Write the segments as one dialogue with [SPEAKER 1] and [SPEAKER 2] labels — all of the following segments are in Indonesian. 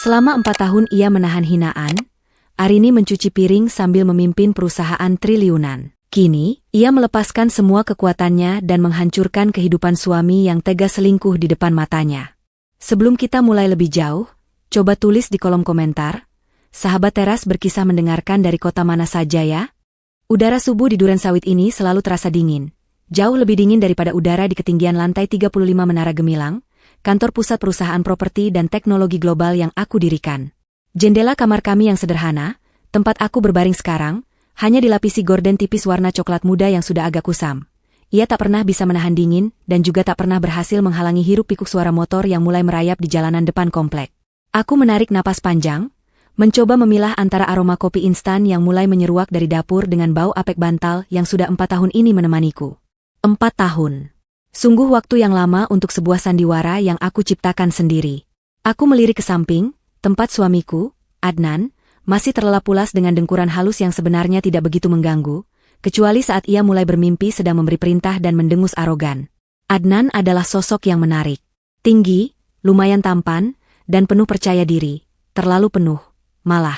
[SPEAKER 1] Selama 4 tahun ia menahan hinaan, Arini mencuci piring sambil memimpin perusahaan triliunan. Kini, ia melepaskan semua kekuatannya dan menghancurkan kehidupan suami yang tega selingkuh di depan matanya. Sebelum kita mulai lebih jauh, coba tulis di kolom komentar, sahabat teras berkisah mendengarkan dari kota mana saja ya? Udara subuh di Duren Sawit ini selalu terasa dingin. Jauh lebih dingin daripada udara di ketinggian lantai 35 Menara Gemilang, kantor pusat perusahaan properti dan teknologi global yang aku dirikan. Jendela kamar kami yang sederhana, tempat aku berbaring sekarang, hanya dilapisi gorden tipis warna coklat muda yang sudah agak kusam. Ia tak pernah bisa menahan dingin dan juga tak pernah berhasil menghalangi hiruk-pikuk suara motor yang mulai merayap di jalanan depan komplek. Aku menarik napas panjang, mencoba memilah antara aroma kopi instan yang mulai menyeruak dari dapur dengan bau apek bantal yang sudah 4 tahun ini menemaniku. 4 tahun. Sungguh waktu yang lama untuk sebuah sandiwara yang aku ciptakan sendiri. Aku melirik ke samping, tempat suamiku, Adnan, masih terlelap pulas dengan dengkuran halus yang sebenarnya tidak begitu mengganggu, kecuali saat ia mulai bermimpi sedang memberi perintah dan mendengus arogan. Adnan adalah sosok yang menarik. Tinggi, lumayan tampan, dan penuh percaya diri. Terlalu penuh, malah.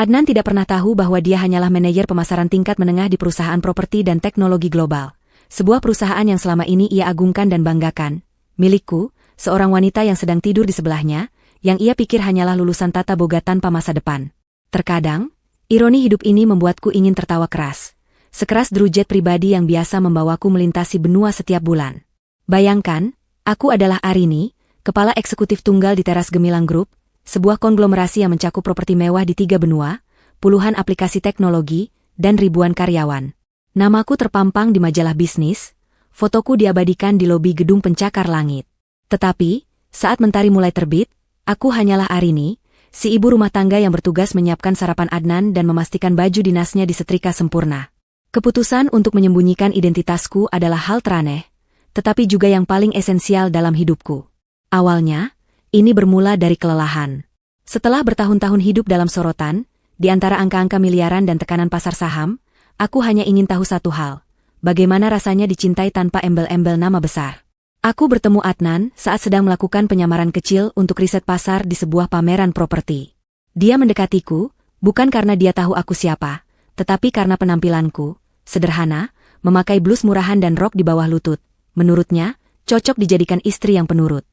[SPEAKER 1] Adnan tidak pernah tahu bahwa dia hanyalah manajer pemasaran tingkat menengah di perusahaan properti dan teknologi global. Sebuah perusahaan yang selama ini ia agungkan dan banggakan. Milikku, seorang wanita yang sedang tidur di sebelahnya, yang ia pikir hanyalah lulusan tata boga tanpa masa depan. Terkadang, ironi hidup ini membuatku ingin tertawa keras. Sekeras derujet pribadi yang biasa membawaku melintasi benua setiap bulan. Bayangkan, aku adalah Arini, kepala eksekutif tunggal di Teras Gemilang Group, sebuah konglomerasi yang mencakup properti mewah di 3 benua, puluhan aplikasi teknologi, dan ribuan karyawan. Namaku terpampang di majalah bisnis, fotoku diabadikan di lobi gedung pencakar langit. Tetapi, saat mentari mulai terbit, aku hanyalah Arini, si ibu rumah tangga yang bertugas menyiapkan sarapan Adnan dan memastikan baju dinasnya disetrika sempurna. Keputusan untuk menyembunyikan identitasku adalah hal teraneh, tetapi juga yang paling esensial dalam hidupku. Awalnya, ini bermula dari kelelahan. Setelah bertahun-tahun hidup dalam sorotan, di antara angka-angka miliaran dan tekanan pasar saham, aku hanya ingin tahu satu hal, bagaimana rasanya dicintai tanpa embel-embel nama besar. Aku bertemu Adnan saat sedang melakukan penyamaran kecil untuk riset pasar di sebuah pameran properti. Dia mendekatiku, bukan karena dia tahu aku siapa, tetapi karena penampilanku, sederhana, memakai blus murahan dan rok di bawah lutut. Menurutnya, cocok dijadikan istri yang penurut.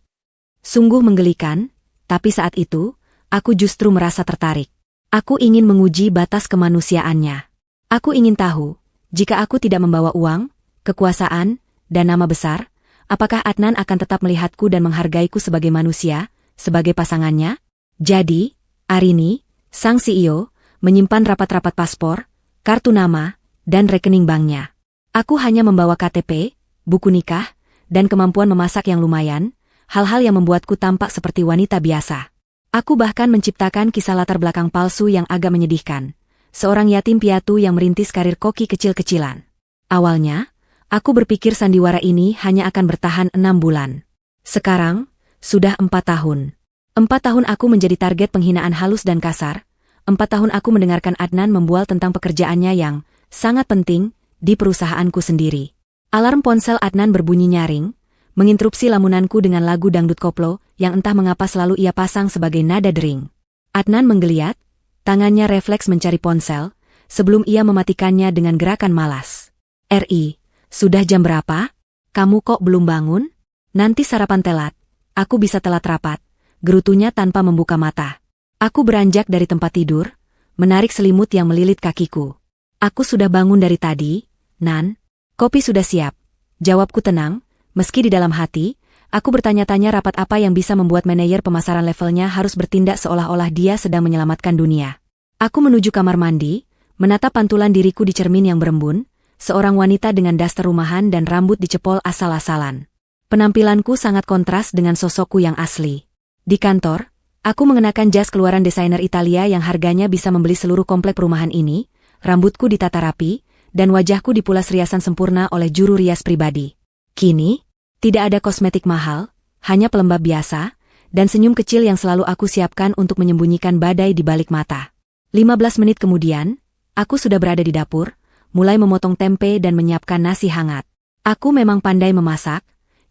[SPEAKER 1] Sungguh menggelikan, tapi saat itu, aku justru merasa tertarik. Aku ingin menguji batas kemanusiaannya. Aku ingin tahu, jika aku tidak membawa uang, kekuasaan, dan nama besar, apakah Adnan akan tetap melihatku dan menghargaiku sebagai manusia, sebagai pasangannya? Jadi, Arini, sang CEO, menyimpan rapat-rapat paspor, kartu nama, dan rekening banknya. Aku hanya membawa KTP, buku nikah, dan kemampuan memasak yang lumayan, hal-hal yang membuatku tampak seperti wanita biasa. Aku bahkan menciptakan kisah latar belakang palsu yang agak menyedihkan. Seorang yatim piatu yang merintis karir koki kecil-kecilan. Awalnya, aku berpikir sandiwara ini hanya akan bertahan 6 bulan. Sekarang, sudah 4 tahun. 4 tahun aku menjadi target penghinaan halus dan kasar. 4 tahun aku mendengarkan Adnan membual tentang pekerjaannya yang sangat penting di perusahaanku sendiri. Alarm ponsel Adnan berbunyi nyaring, menginterupsi lamunanku dengan lagu dangdut koplo yang entah mengapa selalu ia pasang sebagai nada dering. Adnan menggeliat, tangannya refleks mencari ponsel, sebelum ia mematikannya dengan gerakan malas. "RI, sudah jam berapa? Kamu kok belum bangun? Nanti sarapan telat, aku bisa telat rapat," gerutunya tanpa membuka mata. Aku beranjak dari tempat tidur, menarik selimut yang melilit kakiku. "Aku sudah bangun dari tadi, Nan. Kopi sudah siap," jawabku tenang, meski di dalam hati, aku bertanya-tanya rapat apa yang bisa membuat manajer pemasaran levelnya harus bertindak seolah-olah dia sedang menyelamatkan dunia. Aku menuju kamar mandi, menatap pantulan diriku di cermin yang berembun, seorang wanita dengan daster rumahan dan rambut dicepol asal-asalan. Penampilanku sangat kontras dengan sosokku yang asli. Di kantor, aku mengenakan jas keluaran desainer Italia yang harganya bisa membeli seluruh komplek perumahan ini, rambutku ditata rapi, dan wajahku dipulas riasan sempurna oleh juru rias pribadi. Kini, tidak ada kosmetik mahal, hanya pelembab biasa, dan senyum kecil yang selalu aku siapkan untuk menyembunyikan badai di balik mata. 15 menit kemudian, aku sudah berada di dapur, mulai memotong tempe dan menyiapkan nasi hangat. Aku memang pandai memasak,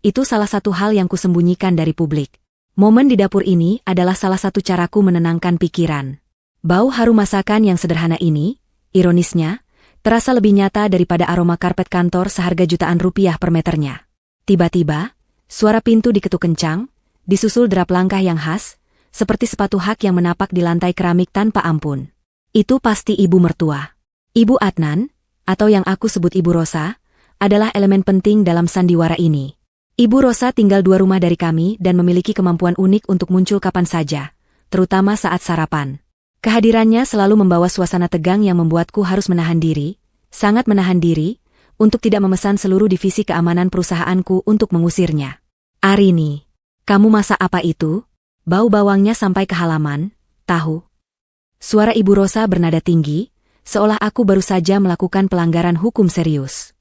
[SPEAKER 1] itu salah satu hal yang kusembunyikan dari publik. Momen di dapur ini adalah salah satu caraku menenangkan pikiran. Bau harum masakan yang sederhana ini, ironisnya, terasa lebih nyata daripada aroma karpet kantor seharga jutaan rupiah per meternya. Tiba-tiba, suara pintu diketuk kencang, disusul derap langkah yang khas, seperti sepatu hak yang menapak di lantai keramik tanpa ampun. Itu pasti ibu mertua. Ibu Adnan, atau yang aku sebut Ibu Rosa, adalah elemen penting dalam sandiwara ini. Ibu Rosa tinggal 2 rumah dari kami dan memiliki kemampuan unik untuk muncul kapan saja, terutama saat sarapan. Kehadirannya selalu membawa suasana tegang yang membuatku harus menahan diri, sangat menahan diri, untuk tidak memesan seluruh divisi keamanan perusahaanku untuk mengusirnya. "Arini, kamu masak apa itu?" Bau bawangnya sampai ke halaman. "Tahu." Suara Ibu Rosa bernada tinggi, seolah aku baru saja melakukan pelanggaran hukum serius.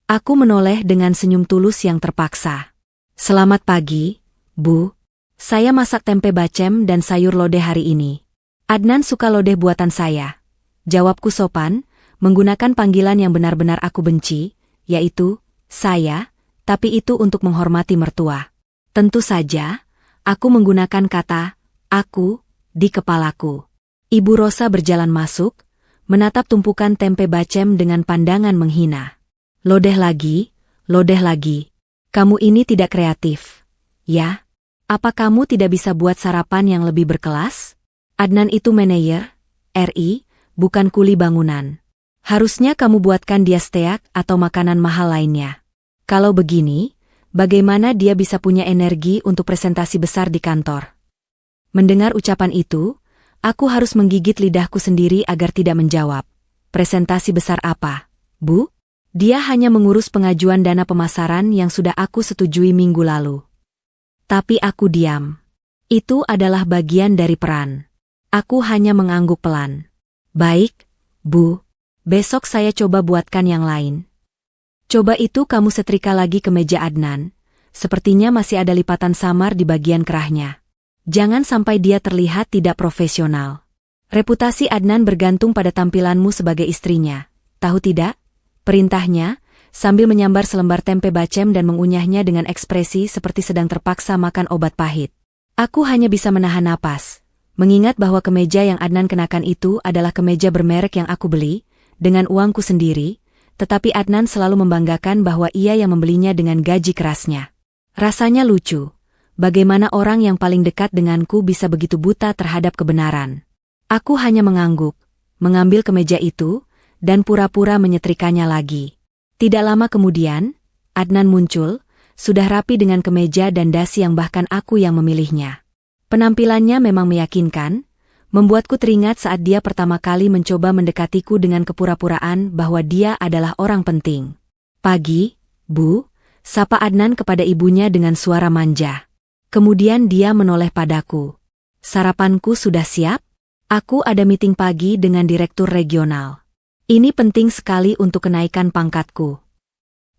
[SPEAKER 1] Aku menoleh dengan senyum tulus yang terpaksa. "Selamat pagi, Bu. Saya masak tempe bacem dan sayur lodeh hari ini." "Adnan suka lodeh buatan saya," jawabku sopan, menggunakan panggilan yang benar-benar aku benci, yaitu saya, tapi itu untuk menghormati mertua. Tentu saja, aku menggunakan kata aku di kepalaku. Ibu Rosa berjalan masuk, menatap tumpukan tempe bacem dengan pandangan menghina. Lodeh lagi. Kamu ini tidak kreatif. Ya? Apa kamu tidak bisa buat sarapan yang lebih berkelas? Adnan itu manajer, RI, bukan kuli bangunan. Harusnya kamu buatkan dia steak atau makanan mahal lainnya. Kalau begini, bagaimana dia bisa punya energi untuk presentasi besar di kantor? Mendengar ucapan itu, aku harus menggigit lidahku sendiri agar tidak menjawab. Presentasi besar apa, Bu? Dia hanya mengurus pengajuan dana pemasaran yang sudah aku setujui minggu lalu. Tapi aku diam. Itu adalah bagian dari peran. Aku hanya mengangguk pelan. "Baik, Bu. Besok saya coba buatkan yang lain." "Coba itu kamu setrika lagi ke meja Adnan. Sepertinya masih ada lipatan samar di bagian kerahnya. Jangan sampai dia terlihat tidak profesional. Reputasi Adnan bergantung pada tampilanmu sebagai istrinya. Tahu tidak?" Perintahnya, sambil menyambar selembar tempe bacem dan mengunyahnya dengan ekspresi seperti sedang terpaksa makan obat pahit. Aku hanya bisa menahan napas, mengingat bahwa kemeja yang Adnan kenakan itu adalah kemeja bermerek yang aku beli, dengan uangku sendiri, tetapi Adnan selalu membanggakan bahwa ia yang membelinya dengan gaji kerasnya. Rasanya lucu, bagaimana orang yang paling dekat denganku bisa begitu buta terhadap kebenaran. Aku hanya mengangguk, mengambil kemeja itu, dan pura-pura menyetrikanya lagi. Tidak lama kemudian, Adnan muncul, sudah rapi dengan kemeja dan dasi yang bahkan aku yang memilihnya. Penampilannya memang meyakinkan, membuatku teringat saat dia pertama kali mencoba mendekatiku dengan kepura-puraan bahwa dia adalah orang penting. "Pagi, Bu," sapa Adnan kepada ibunya dengan suara manja. Kemudian dia menoleh padaku. "Sarapanku sudah siap? Aku ada meeting pagi dengan direktur regional. Ini penting sekali untuk kenaikan pangkatku."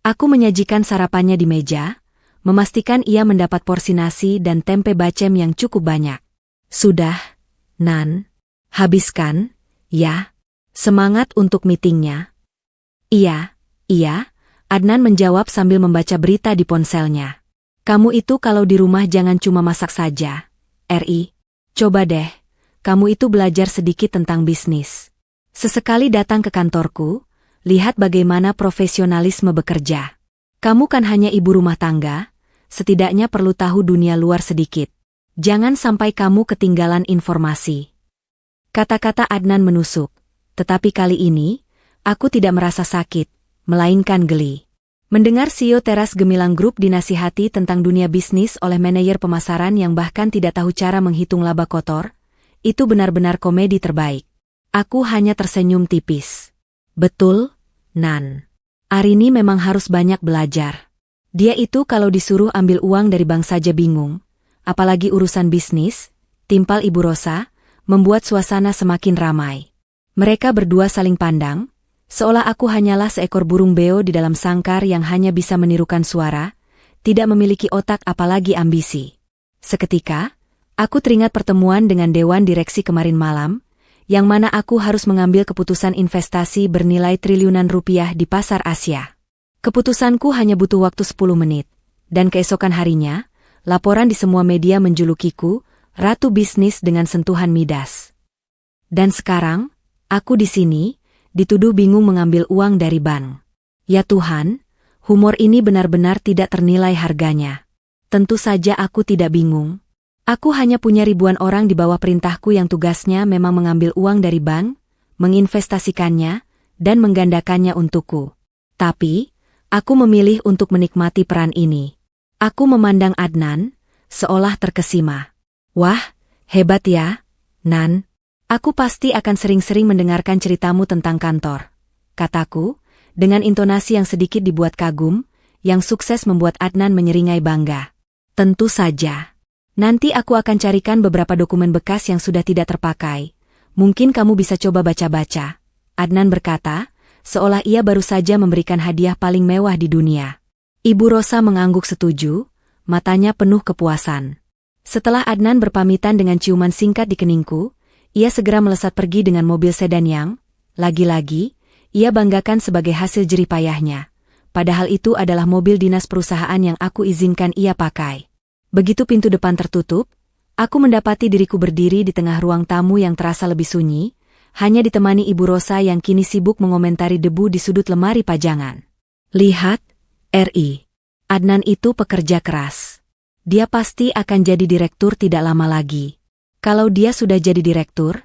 [SPEAKER 1] Aku menyajikan sarapannya di meja, memastikan ia mendapat porsi nasi dan tempe bacem yang cukup banyak. "Sudah, Nan. Habiskan, ya. Semangat untuk meetingnya." Iya, Adnan menjawab sambil membaca berita di ponselnya. "Kamu itu kalau di rumah jangan cuma masak saja, RI. Coba deh, kamu itu belajar sedikit tentang bisnis. Sesekali datang ke kantorku, lihat bagaimana profesionalisme bekerja. Kamu kan hanya ibu rumah tangga, setidaknya perlu tahu dunia luar sedikit. Jangan sampai kamu ketinggalan informasi." Kata-kata Adnan menusuk, tetapi kali ini, aku tidak merasa sakit, melainkan geli. Mendengar CEO Teras Gemilang Group dinasihati tentang dunia bisnis oleh manajer pemasaran yang bahkan tidak tahu cara menghitung laba kotor, itu benar-benar komedi terbaik. Aku hanya tersenyum tipis. "Betul, Nan. Arini memang harus banyak belajar. Dia itu kalau disuruh ambil uang dari bank saja bingung, apalagi urusan bisnis," timpal Ibu Rosa, membuat suasana semakin ramai. Mereka berdua saling pandang, seolah aku hanyalah seekor burung beo di dalam sangkar yang hanya bisa menirukan suara, tidak memiliki otak apalagi ambisi. Seketika, aku teringat pertemuan dengan Dewan Direksi kemarin malam, yang mana aku harus mengambil keputusan investasi bernilai triliunan rupiah di pasar Asia. Keputusanku hanya butuh waktu 10 menit, dan keesokan harinya, laporan di semua media menjulukiku, Ratu Bisnis dengan sentuhan Midas. Dan sekarang, aku di sini, dituduh bingung mengambil uang dari bank. Ya Tuhan, humor ini benar-benar tidak ternilai harganya. Tentu saja aku tidak bingung. Aku hanya punya ribuan orang di bawah perintahku yang tugasnya memang mengambil uang dari bank, menginvestasikannya, dan menggandakannya untukku. Tapi, aku memilih untuk menikmati peran ini. Aku memandang Adnan, seolah terkesima. Wah, hebat ya, Nan. Aku pasti akan sering-sering mendengarkan ceritamu tentang kantor, kataku, dengan intonasi yang sedikit dibuat kagum, yang sukses membuat Adnan menyeringai bangga. Tentu saja. Nanti aku akan carikan beberapa dokumen bekas yang sudah tidak terpakai. Mungkin kamu bisa coba baca-baca. Adnan berkata, seolah ia baru saja memberikan hadiah paling mewah di dunia. Ibu Rosa mengangguk setuju, matanya penuh kepuasan. Setelah Adnan berpamitan dengan ciuman singkat di keningku, ia segera melesat pergi dengan mobil sedan yang, lagi-lagi, ia banggakan sebagai hasil jerih payahnya. Padahal itu adalah mobil dinas perusahaan yang aku izinkan ia pakai. Begitu pintu depan tertutup, aku mendapati diriku berdiri di tengah ruang tamu yang terasa lebih sunyi, hanya ditemani Ibu Rosa yang kini sibuk mengomentari debu di sudut lemari pajangan. Lihat, RI. Adnan itu pekerja keras. Dia pasti akan jadi direktur tidak lama lagi. Kalau dia sudah jadi direktur,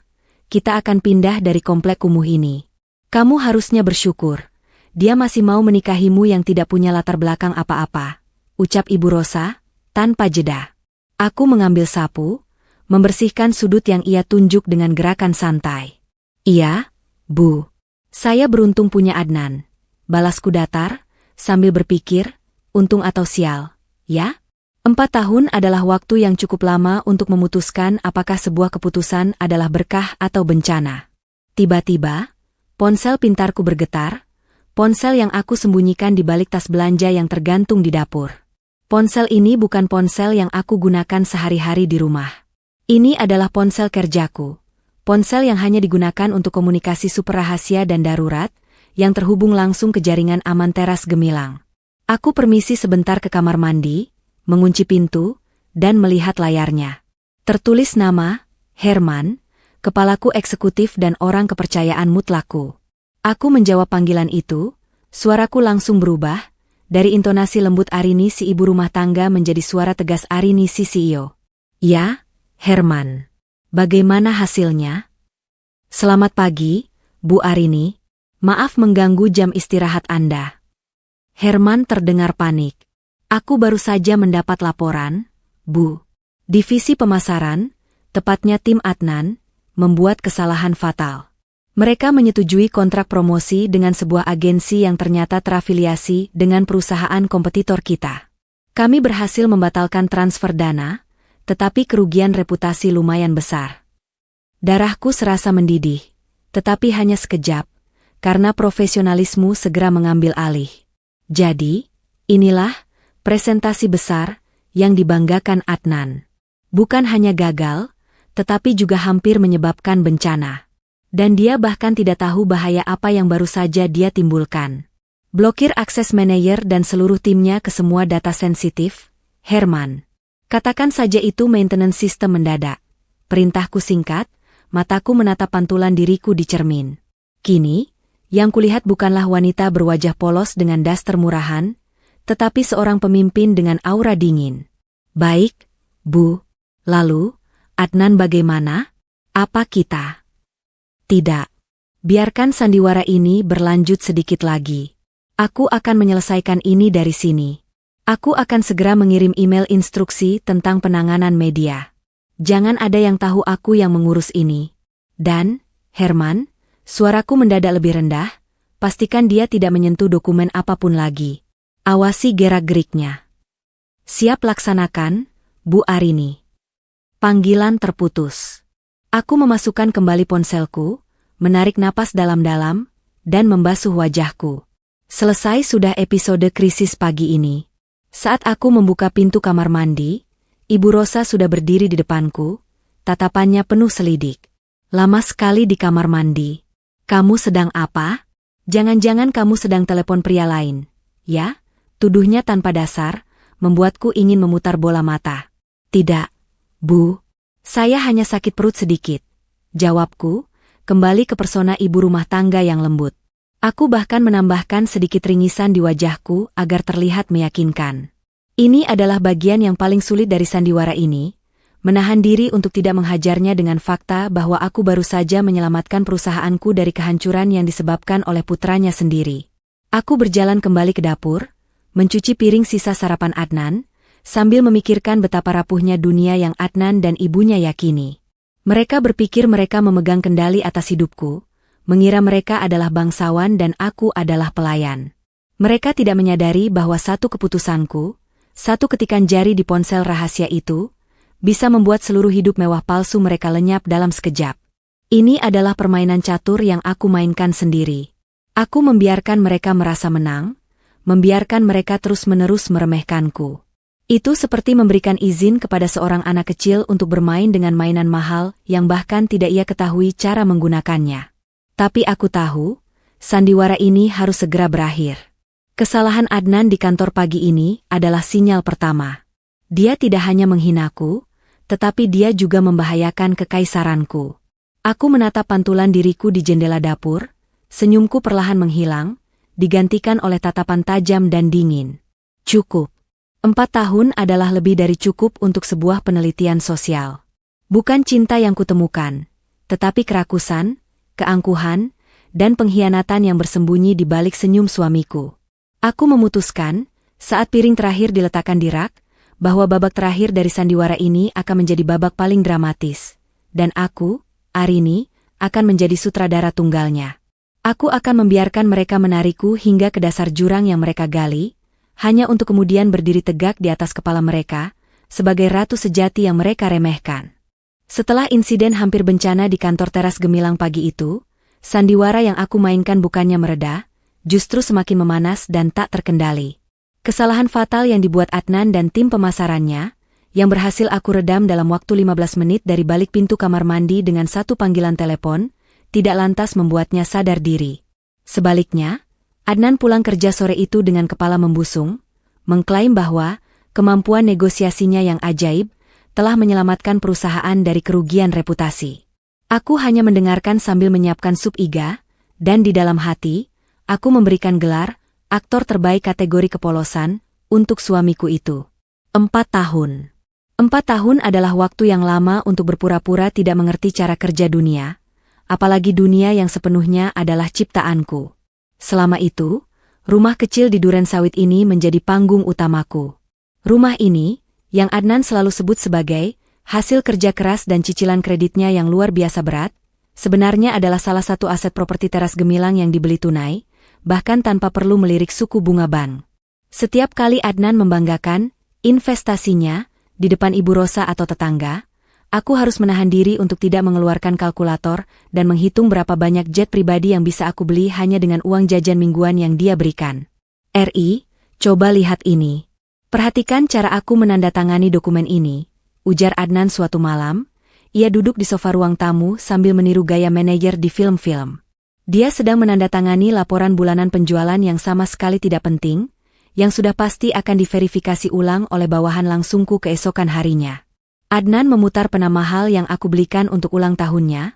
[SPEAKER 1] kita akan pindah dari komplek kumuh ini. Kamu harusnya bersyukur. Dia masih mau menikahimu yang tidak punya latar belakang apa-apa, ucap Ibu Rosa, tanpa jeda. Aku mengambil sapu, membersihkan sudut yang ia tunjuk dengan gerakan santai. Iya, Bu. Saya beruntung punya Adnan. Balasku datar, sambil berpikir, untung atau sial, ya? 4 tahun adalah waktu yang cukup lama untuk memutuskan apakah sebuah keputusan adalah berkah atau bencana. Tiba-tiba, ponsel pintarku bergetar, ponsel yang aku sembunyikan di balik tas belanja yang tergantung di dapur. Ponsel ini bukan ponsel yang aku gunakan sehari-hari di rumah. Ini adalah ponsel kerjaku. Ponsel yang hanya digunakan untuk komunikasi super rahasia dan darurat, yang terhubung langsung ke jaringan aman teras gemilang. Aku permisi sebentar ke kamar mandi, mengunci pintu, dan melihat layarnya. Tertulis nama, Herman, kepalaku eksekutif dan orang kepercayaan mutlakku. Aku menjawab panggilan itu, suaraku langsung berubah, dari intonasi lembut Arini si ibu rumah tangga menjadi suara tegas Arini si CEO. Ya, Herman. Bagaimana hasilnya? Selamat pagi, Bu Arini. Maaf mengganggu jam istirahat Anda. Herman terdengar panik. Aku baru saja mendapat laporan, Bu. Divisi pemasaran, tepatnya tim Adnan, membuat kesalahan fatal. Mereka menyetujui kontrak promosi dengan sebuah agensi yang ternyata terafiliasi dengan perusahaan kompetitor kita. Kami berhasil membatalkan transfer dana, tetapi kerugian reputasi lumayan besar. Darahku serasa mendidih, tetapi hanya sekejap, karena profesionalismu segera mengambil alih. Jadi, inilah presentasi besar yang dibanggakan Adnan. Bukan hanya gagal, tetapi juga hampir menyebabkan bencana. Dan dia bahkan tidak tahu bahaya apa yang baru saja dia timbulkan. Blokir akses manajer dan seluruh timnya ke semua data sensitif, Herman. Katakan saja itu maintenance sistem mendadak. Perintahku singkat, mataku menatap pantulan diriku di cermin. Kini, yang kulihat bukanlah wanita berwajah polos dengan daster murahan, tetapi seorang pemimpin dengan aura dingin. Baik, Bu. Lalu, Adnan bagaimana? Apa kita? Tidak. Biarkan sandiwara ini berlanjut sedikit lagi. Aku akan menyelesaikan ini dari sini. Aku akan segera mengirim email instruksi tentang penanganan media. Jangan ada yang tahu aku yang mengurus ini. Dan, Herman, suaraku mendadak lebih rendah, pastikan dia tidak menyentuh dokumen apapun lagi. Awasi gerak-geriknya. Siap laksanakan, Bu Arini. Panggilan terputus. Aku memasukkan kembali ponselku, menarik napas dalam-dalam, dan membasuh wajahku. Selesai sudah episode krisis pagi ini. Saat aku membuka pintu kamar mandi, Ibu Rosa sudah berdiri di depanku, tatapannya penuh selidik. Lama sekali di kamar mandi. Kamu sedang apa? Jangan-jangan kamu sedang telepon pria lain. Ya, tuduhnya tanpa dasar, membuatku ingin memutar bola mata. Tidak, Bu. Saya hanya sakit perut sedikit. Jawabku, kembali ke persona ibu rumah tangga yang lembut. Aku bahkan menambahkan sedikit ringisan di wajahku agar terlihat meyakinkan. Ini adalah bagian yang paling sulit dari sandiwara ini, menahan diri untuk tidak menghajarnya dengan fakta bahwa aku baru saja menyelamatkan perusahaanku dari kehancuran yang disebabkan oleh putranya sendiri. Aku berjalan kembali ke dapur, mencuci piring sisa sarapan Adnan, sambil memikirkan betapa rapuhnya dunia yang Adnan dan ibunya yakini. Mereka berpikir mereka memegang kendali atas hidupku, mengira mereka adalah bangsawan dan aku adalah pelayan. Mereka tidak menyadari bahwa satu keputusanku, satu ketikan jari di ponsel rahasia itu, bisa membuat seluruh hidup mewah palsu mereka lenyap dalam sekejap. Ini adalah permainan catur yang aku mainkan sendiri. Aku membiarkan mereka merasa menang, membiarkan mereka terus-menerus meremehkanku. Itu seperti memberikan izin kepada seorang anak kecil untuk bermain dengan mainan mahal yang bahkan tidak ia ketahui cara menggunakannya. Tapi aku tahu, sandiwara ini harus segera berakhir. Kesalahan Adnan di kantor pagi ini adalah sinyal pertama. Dia tidak hanya menghinaku, tetapi dia juga membahayakan kekaisaranku. Aku menatap pantulan diriku di jendela dapur, senyumku perlahan menghilang, digantikan oleh tatapan tajam dan dingin. Cukup. 4 tahun adalah lebih dari cukup untuk sebuah penelitian sosial. Bukan cinta yang kutemukan, tetapi kerakusan, keangkuhan, dan pengkhianatan yang bersembunyi di balik senyum suamiku. Aku memutuskan, saat piring terakhir diletakkan di rak, bahwa babak terakhir dari sandiwara ini akan menjadi babak paling dramatis. Dan aku, Arini, akan menjadi sutradara tunggalnya. Aku akan membiarkan mereka menarikku hingga ke dasar jurang yang mereka gali, hanya untuk kemudian berdiri tegak di atas kepala mereka, sebagai ratu sejati yang mereka remehkan. Setelah insiden hampir bencana di kantor teras gemilang pagi itu, sandiwara yang aku mainkan bukannya mereda, justru semakin memanas dan tak terkendali. Kesalahan fatal yang dibuat Adnan dan tim pemasarannya, yang berhasil aku redam dalam waktu 15 menit dari balik pintu kamar mandi dengan satu panggilan telepon, tidak lantas membuatnya sadar diri. Sebaliknya, Adnan pulang kerja sore itu dengan kepala membusung, mengklaim bahwa kemampuan negosiasinya yang ajaib telah menyelamatkan perusahaan dari kerugian reputasi. Aku hanya mendengarkan sambil menyiapkan sup iga, dan di dalam hati, aku memberikan gelar aktor terbaik kategori kepolosan untuk suamiku itu. 4 tahun. 4 tahun adalah waktu yang lama untuk berpura-pura tidak mengerti cara kerja dunia, apalagi dunia yang sepenuhnya adalah ciptaanku. Selama itu, rumah kecil di Duren Sawit ini menjadi panggung utamaku. Rumah ini, yang Adnan selalu sebut sebagai hasil kerja keras dan cicilan kreditnya yang luar biasa berat, sebenarnya adalah salah satu aset properti teras gemilang yang dibeli tunai, bahkan tanpa perlu melirik suku bunga bank. Setiap kali Adnan membanggakan investasinya di depan Ibu Rosa atau tetangga, aku harus menahan diri untuk tidak mengeluarkan kalkulator dan menghitung berapa banyak jet pribadi yang bisa aku beli hanya dengan uang jajan mingguan yang dia berikan. Coba lihat ini. Perhatikan cara aku menandatangani dokumen ini, ujar Adnan suatu malam. Ia duduk di sofa ruang tamu sambil meniru gaya manajer di film-film. Dia sedang menandatangani laporan bulanan penjualan yang sama sekali tidak penting, yang sudah pasti akan diverifikasi ulang oleh bawahan langsungku keesokan harinya. Adnan memutar pena mahal yang aku belikan untuk ulang tahunnya,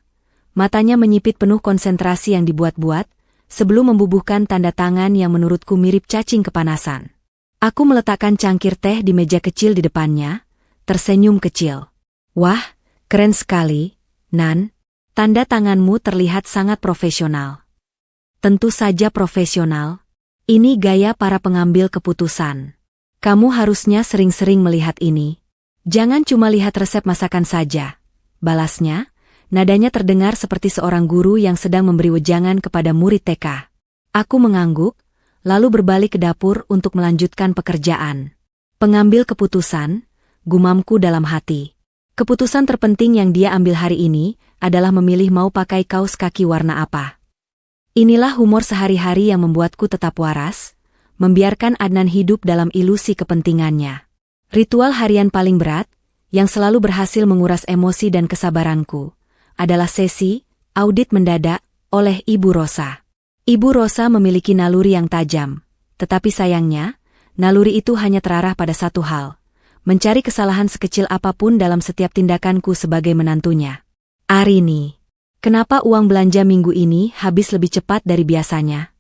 [SPEAKER 1] matanya menyipit penuh konsentrasi yang dibuat-buat, sebelum membubuhkan tanda tangan yang menurutku mirip cacing kepanasan. Aku meletakkan cangkir teh di meja kecil di depannya, tersenyum kecil. Wah, keren sekali, Nan. Tanda tanganmu terlihat sangat profesional. Tentu saja profesional. Ini gaya para pengambil keputusan. Kamu harusnya sering-sering melihat ini. Jangan cuma lihat resep masakan saja. Balasnya, nadanya terdengar seperti seorang guru yang sedang memberi wejangan kepada murid TK. Aku mengangguk, lalu berbalik ke dapur untuk melanjutkan pekerjaan. Pengambil keputusan, gumamku dalam hati. Keputusan terpenting yang dia ambil hari ini adalah memilih mau pakai kaos kaki warna apa. Inilah humor sehari-hari yang membuatku tetap waras, membiarkan Adnan hidup dalam ilusi kepentingannya. Ritual harian paling berat, yang selalu berhasil menguras emosi dan kesabaranku, adalah sesi audit mendadak oleh Ibu Rosa. Ibu Rosa memiliki naluri yang tajam, tetapi sayangnya, naluri itu hanya terarah pada satu hal, mencari kesalahan sekecil apapun dalam setiap tindakanku sebagai menantunya. Arini, kenapa uang belanja minggu ini habis lebih cepat dari biasanya?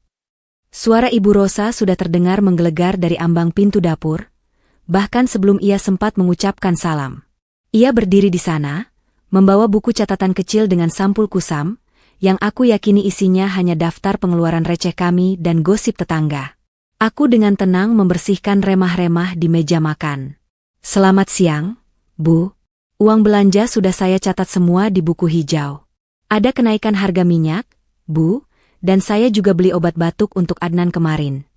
[SPEAKER 1] Suara Ibu Rosa sudah terdengar menggelegar dari ambang pintu dapur, bahkan sebelum ia sempat mengucapkan salam. Ia berdiri di sana, membawa buku catatan kecil dengan sampul kusam, yang aku yakini isinya hanya daftar pengeluaran receh kami dan gosip tetangga. Aku dengan tenang membersihkan remah-remah di meja makan. Selamat siang, Bu. Uang belanja sudah saya catat semua di buku hijau. Ada kenaikan harga minyak, Bu, dan saya juga beli obat batuk untuk Adnan kemarin.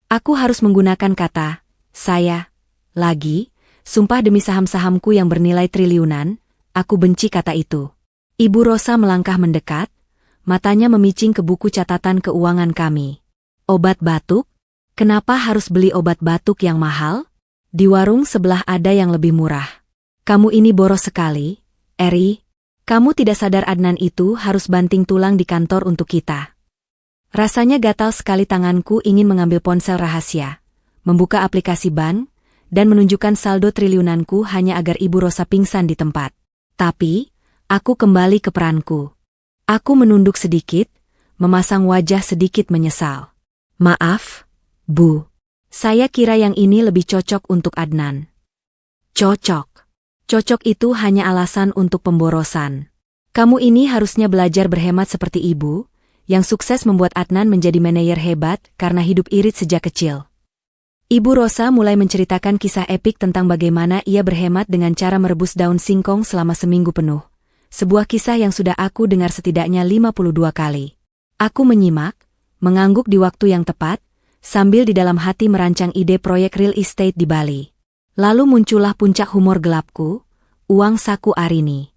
[SPEAKER 1] Aku harus menggunakan kata, saya, lagi, sumpah demi saham-sahamku yang bernilai triliunan, aku benci kata itu. Ibu Rosa melangkah mendekat, matanya memicing ke buku catatan keuangan kami. Obat batuk? Kenapa harus beli obat batuk yang mahal? Di warung sebelah ada yang lebih murah. Kamu ini boros sekali, Eri. Kamu tidak sadar Adnan itu harus banting tulang di kantor untuk kita. Rasanya gatal sekali tanganku ingin mengambil ponsel rahasia, membuka aplikasi bank, dan menunjukkan saldo triliunanku hanya agar Ibu Rosa pingsan di tempat. Tapi, aku kembali ke peranku. Aku menunduk sedikit, memasang wajah sedikit menyesal. Maaf, Bu. Saya kira yang ini lebih cocok untuk Adnan. Cocok. Cocok itu hanya alasan untuk pemborosan. Kamu ini harusnya belajar berhemat seperti ibu, yang sukses membuat Adnan menjadi manajer hebat karena hidup irit sejak kecil. Ibu Rosa mulai menceritakan kisah epik tentang bagaimana ia berhemat dengan cara merebus daun singkong selama seminggu penuh. Sebuah kisah yang sudah aku dengar setidaknya 52 kali. Aku menyimak, mengangguk di waktu yang tepat, sambil di dalam hati merancang ide proyek real estate di Bali. Lalu muncullah puncak humor gelapku, uang saku Arini.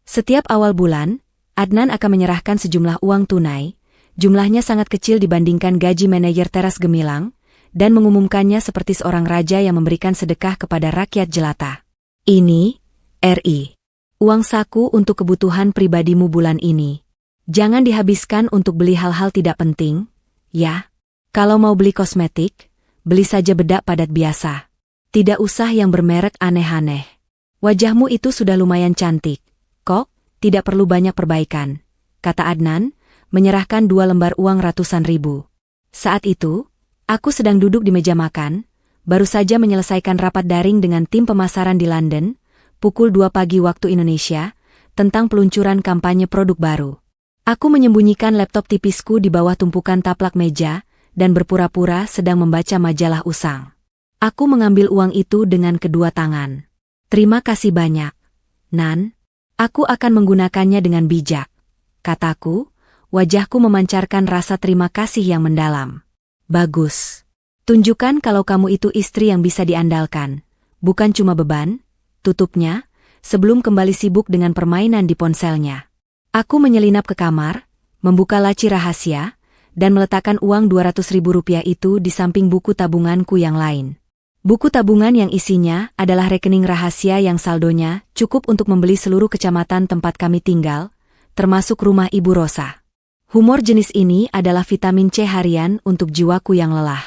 [SPEAKER 1] Setiap awal bulan, Adnan akan menyerahkan sejumlah uang tunai, jumlahnya sangat kecil dibandingkan gaji manajer teras gemilang, dan mengumumkannya seperti seorang raja yang memberikan sedekah kepada rakyat jelata. Ini, RI. Uang saku untuk kebutuhan pribadimu bulan ini. Jangan dihabiskan untuk beli hal-hal tidak penting, ya. Kalau mau beli kosmetik, beli saja bedak padat biasa. Tidak usah yang bermerek aneh-aneh. Wajahmu itu sudah lumayan cantik, kok, tidak perlu banyak perbaikan, kata Adnan, menyerahkan 2 lembar uang ratusan ribu. Saat itu, aku sedang duduk di meja makan, baru saja menyelesaikan rapat daring dengan tim pemasaran di London, pukul 2 pagi waktu Indonesia, tentang peluncuran kampanye produk baru. Aku menyembunyikan laptop tipisku di bawah tumpukan taplak meja, dan berpura-pura sedang membaca majalah usang. Aku mengambil uang itu dengan kedua tangan. Terima kasih banyak, Nan. Aku akan menggunakannya dengan bijak, kataku, wajahku memancarkan rasa terima kasih yang mendalam. Bagus. Tunjukkan kalau kamu itu istri yang bisa diandalkan, bukan cuma beban, tutupnya, sebelum kembali sibuk dengan permainan di ponselnya. Aku menyelinap ke kamar, membuka laci rahasia, dan meletakkan uang 200.000 rupiah itu di samping buku tabunganku yang lain. Buku tabungan yang isinya adalah rekening rahasia yang saldonya cukup untuk membeli seluruh kecamatan tempat kami tinggal, termasuk rumah Ibu Rosa. Humor jenis ini adalah vitamin C harian untuk jiwaku yang lelah.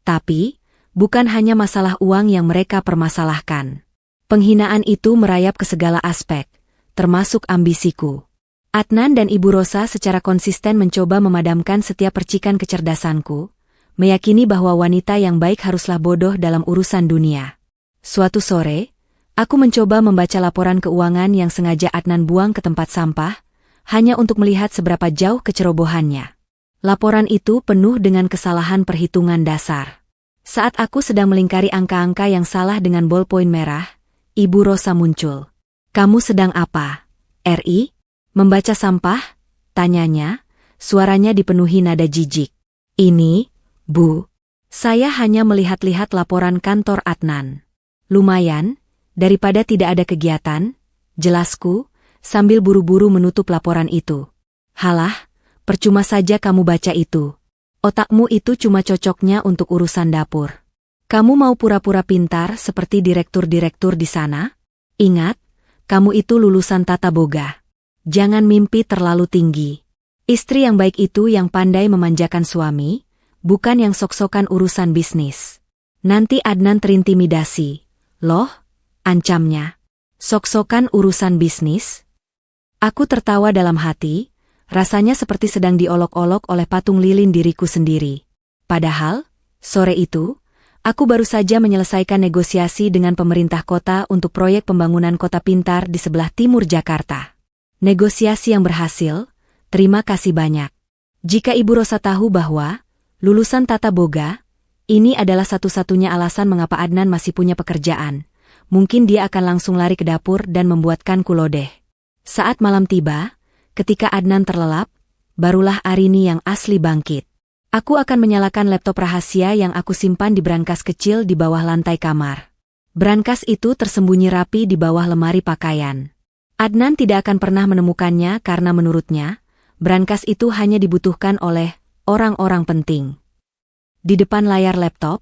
[SPEAKER 1] Tapi, bukan hanya masalah uang yang mereka permasalahkan. Penghinaan itu merayap ke segala aspek, termasuk ambisiku. Adnan dan Ibu Rosa secara konsisten mencoba memadamkan setiap percikan kecerdasanku, meyakini bahwa wanita yang baik haruslah bodoh dalam urusan dunia. Suatu sore, aku mencoba membaca laporan keuangan yang sengaja Adnan buang ke tempat sampah, hanya untuk melihat seberapa jauh kecerobohannya. Laporan itu penuh dengan kesalahan perhitungan dasar. Saat aku sedang melingkari angka-angka yang salah dengan bolpoin merah, Ibu Rosa muncul. Kamu sedang apa, RI? Membaca sampah? Tanyanya, suaranya dipenuhi nada jijik. Ini, Bu. Saya hanya melihat-lihat laporan kantor Adnan. Lumayan, daripada tidak ada kegiatan, jelasku, sambil buru-buru menutup laporan itu. Halah, percuma saja kamu baca itu. Otakmu itu cuma cocoknya untuk urusan dapur. Kamu mau pura-pura pintar seperti direktur-direktur di sana? Ingat, kamu itu lulusan tata boga. Jangan mimpi terlalu tinggi. Istri yang baik itu yang pandai memanjakan suami, bukan yang sok-sokan urusan bisnis. Nanti Adnan terintimidasi. Loh, ancamnya. Sok-sokan urusan bisnis? Aku tertawa dalam hati, rasanya seperti sedang diolok-olok oleh patung lilin diriku sendiri. Padahal, sore itu, aku baru saja menyelesaikan negosiasi dengan pemerintah kota untuk proyek pembangunan kota pintar di sebelah timur Jakarta. Negosiasi yang berhasil, terima kasih banyak. Jika Ibu Rosa tahu bahwa lulusan Tata Boga, ini adalah satu-satunya alasan mengapa Adnan masih punya pekerjaan, mungkin dia akan langsung lari ke dapur dan membuatkan kulodeh. Saat malam tiba, ketika Adnan terlelap, barulah Arini yang asli bangkit. Aku akan menyalakan laptop rahasia yang aku simpan di brankas kecil di bawah lantai kamar. Brankas itu tersembunyi rapi di bawah lemari pakaian. Adnan tidak akan pernah menemukannya karena menurutnya, brankas itu hanya dibutuhkan oleh orang-orang penting. Di depan layar laptop,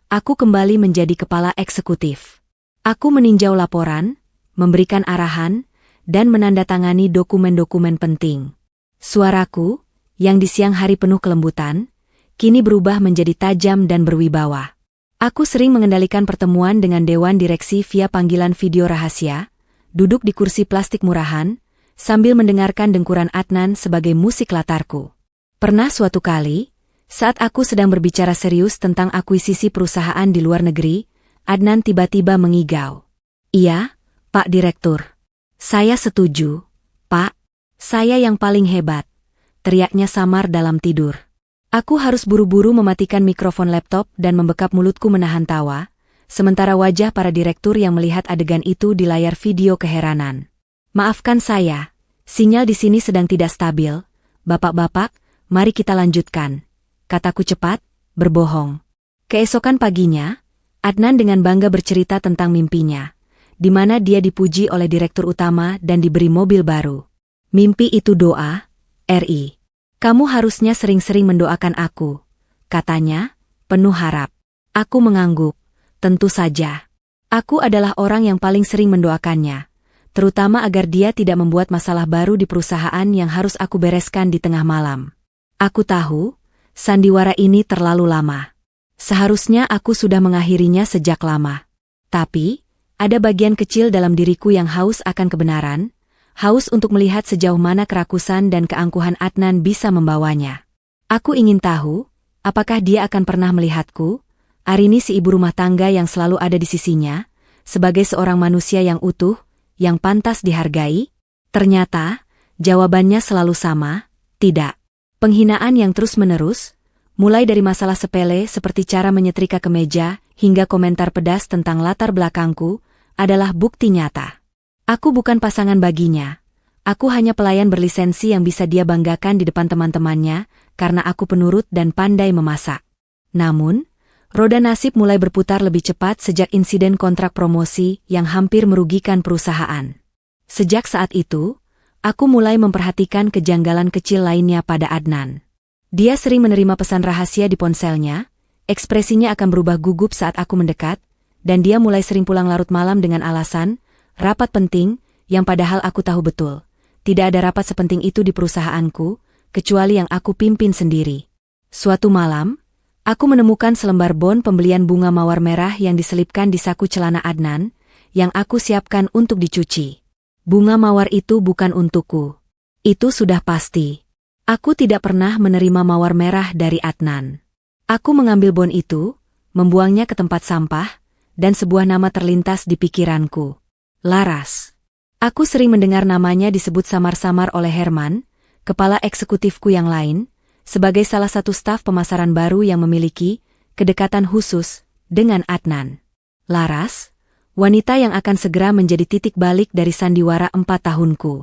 [SPEAKER 1] aku kembali menjadi kepala eksekutif. Aku meninjau laporan, memberikan arahan, dan menandatangani dokumen-dokumen penting. Suaraku, yang di siang hari penuh kelembutan, kini berubah menjadi tajam dan berwibawa. Aku sering mengendalikan pertemuan dengan dewan direksi via panggilan video rahasia, duduk di kursi plastik murahan, sambil mendengarkan dengkuran Adnan sebagai musik latarku. Pernah suatu kali, saat aku sedang berbicara serius tentang akuisisi perusahaan di luar negeri, Adnan tiba-tiba mengigau. "Iya, Pak Direktur. Saya setuju, Pak. Saya yang paling hebat," teriaknya samar dalam tidur. Aku harus buru-buru mematikan mikrofon laptop dan membekap mulutku menahan tawa, sementara wajah para direktur yang melihat adegan itu di layar video keheranan. "Maafkan saya, sinyal di sini sedang tidak stabil. Bapak-bapak, mari kita lanjutkan," kataku cepat, berbohong. Keesokan paginya, Adnan dengan bangga bercerita tentang mimpinya, di mana dia dipuji oleh direktur utama dan diberi mobil baru. "Mimpi itu doa, Ri. Kamu harusnya sering-sering mendoakan aku," katanya, penuh harap. Aku mengangguk. Tentu saja. Aku adalah orang yang paling sering mendoakannya, terutama agar dia tidak membuat masalah baru di perusahaan yang harus aku bereskan di tengah malam. Aku tahu, sandiwara ini terlalu lama. Seharusnya aku sudah mengakhirinya sejak lama. Tapi, ada bagian kecil dalam diriku yang haus akan kebenaran, haus untuk melihat sejauh mana kerakusan dan keangkuhan Adnan bisa membawanya. Aku ingin tahu, apakah dia akan pernah melihatku, Arini si ibu rumah tangga yang selalu ada di sisinya, sebagai seorang manusia yang utuh, yang pantas dihargai? Ternyata, jawabannya selalu sama, tidak. Penghinaan yang terus-menerus, mulai dari masalah sepele seperti cara menyetrika kemeja, hingga komentar pedas tentang latar belakangku, adalah bukti nyata. Aku bukan pasangan baginya. Aku hanya pelayan berlisensi yang bisa dia banggakan di depan teman-temannya, karena aku penurut dan pandai memasak. Namun, roda nasib mulai berputar lebih cepat sejak insiden kontrak promosi yang hampir merugikan perusahaan. Sejak saat itu, aku mulai memperhatikan kejanggalan kecil lainnya pada Adnan. Dia sering menerima pesan rahasia di ponselnya, ekspresinya akan berubah gugup saat aku mendekat, dan dia mulai sering pulang larut malam dengan alasan, rapat penting, yang padahal aku tahu betul. Tidak ada rapat sepenting itu di perusahaanku, kecuali yang aku pimpin sendiri. Suatu malam, aku menemukan selembar bon pembelian bunga mawar merah yang diselipkan di saku celana Adnan, yang aku siapkan untuk dicuci. Bunga mawar itu bukan untukku. Itu sudah pasti. Aku tidak pernah menerima mawar merah dari Adnan. Aku mengambil bon itu, membuangnya ke tempat sampah, dan sebuah nama terlintas di pikiranku. Laras. Aku sering mendengar namanya disebut samar-samar oleh Herman, kepala eksekutifku yang lain, sebagai salah satu staf pemasaran baru yang memiliki kedekatan khusus dengan Adnan. Laras, wanita yang akan segera menjadi titik balik dari sandiwara 4 tahunku.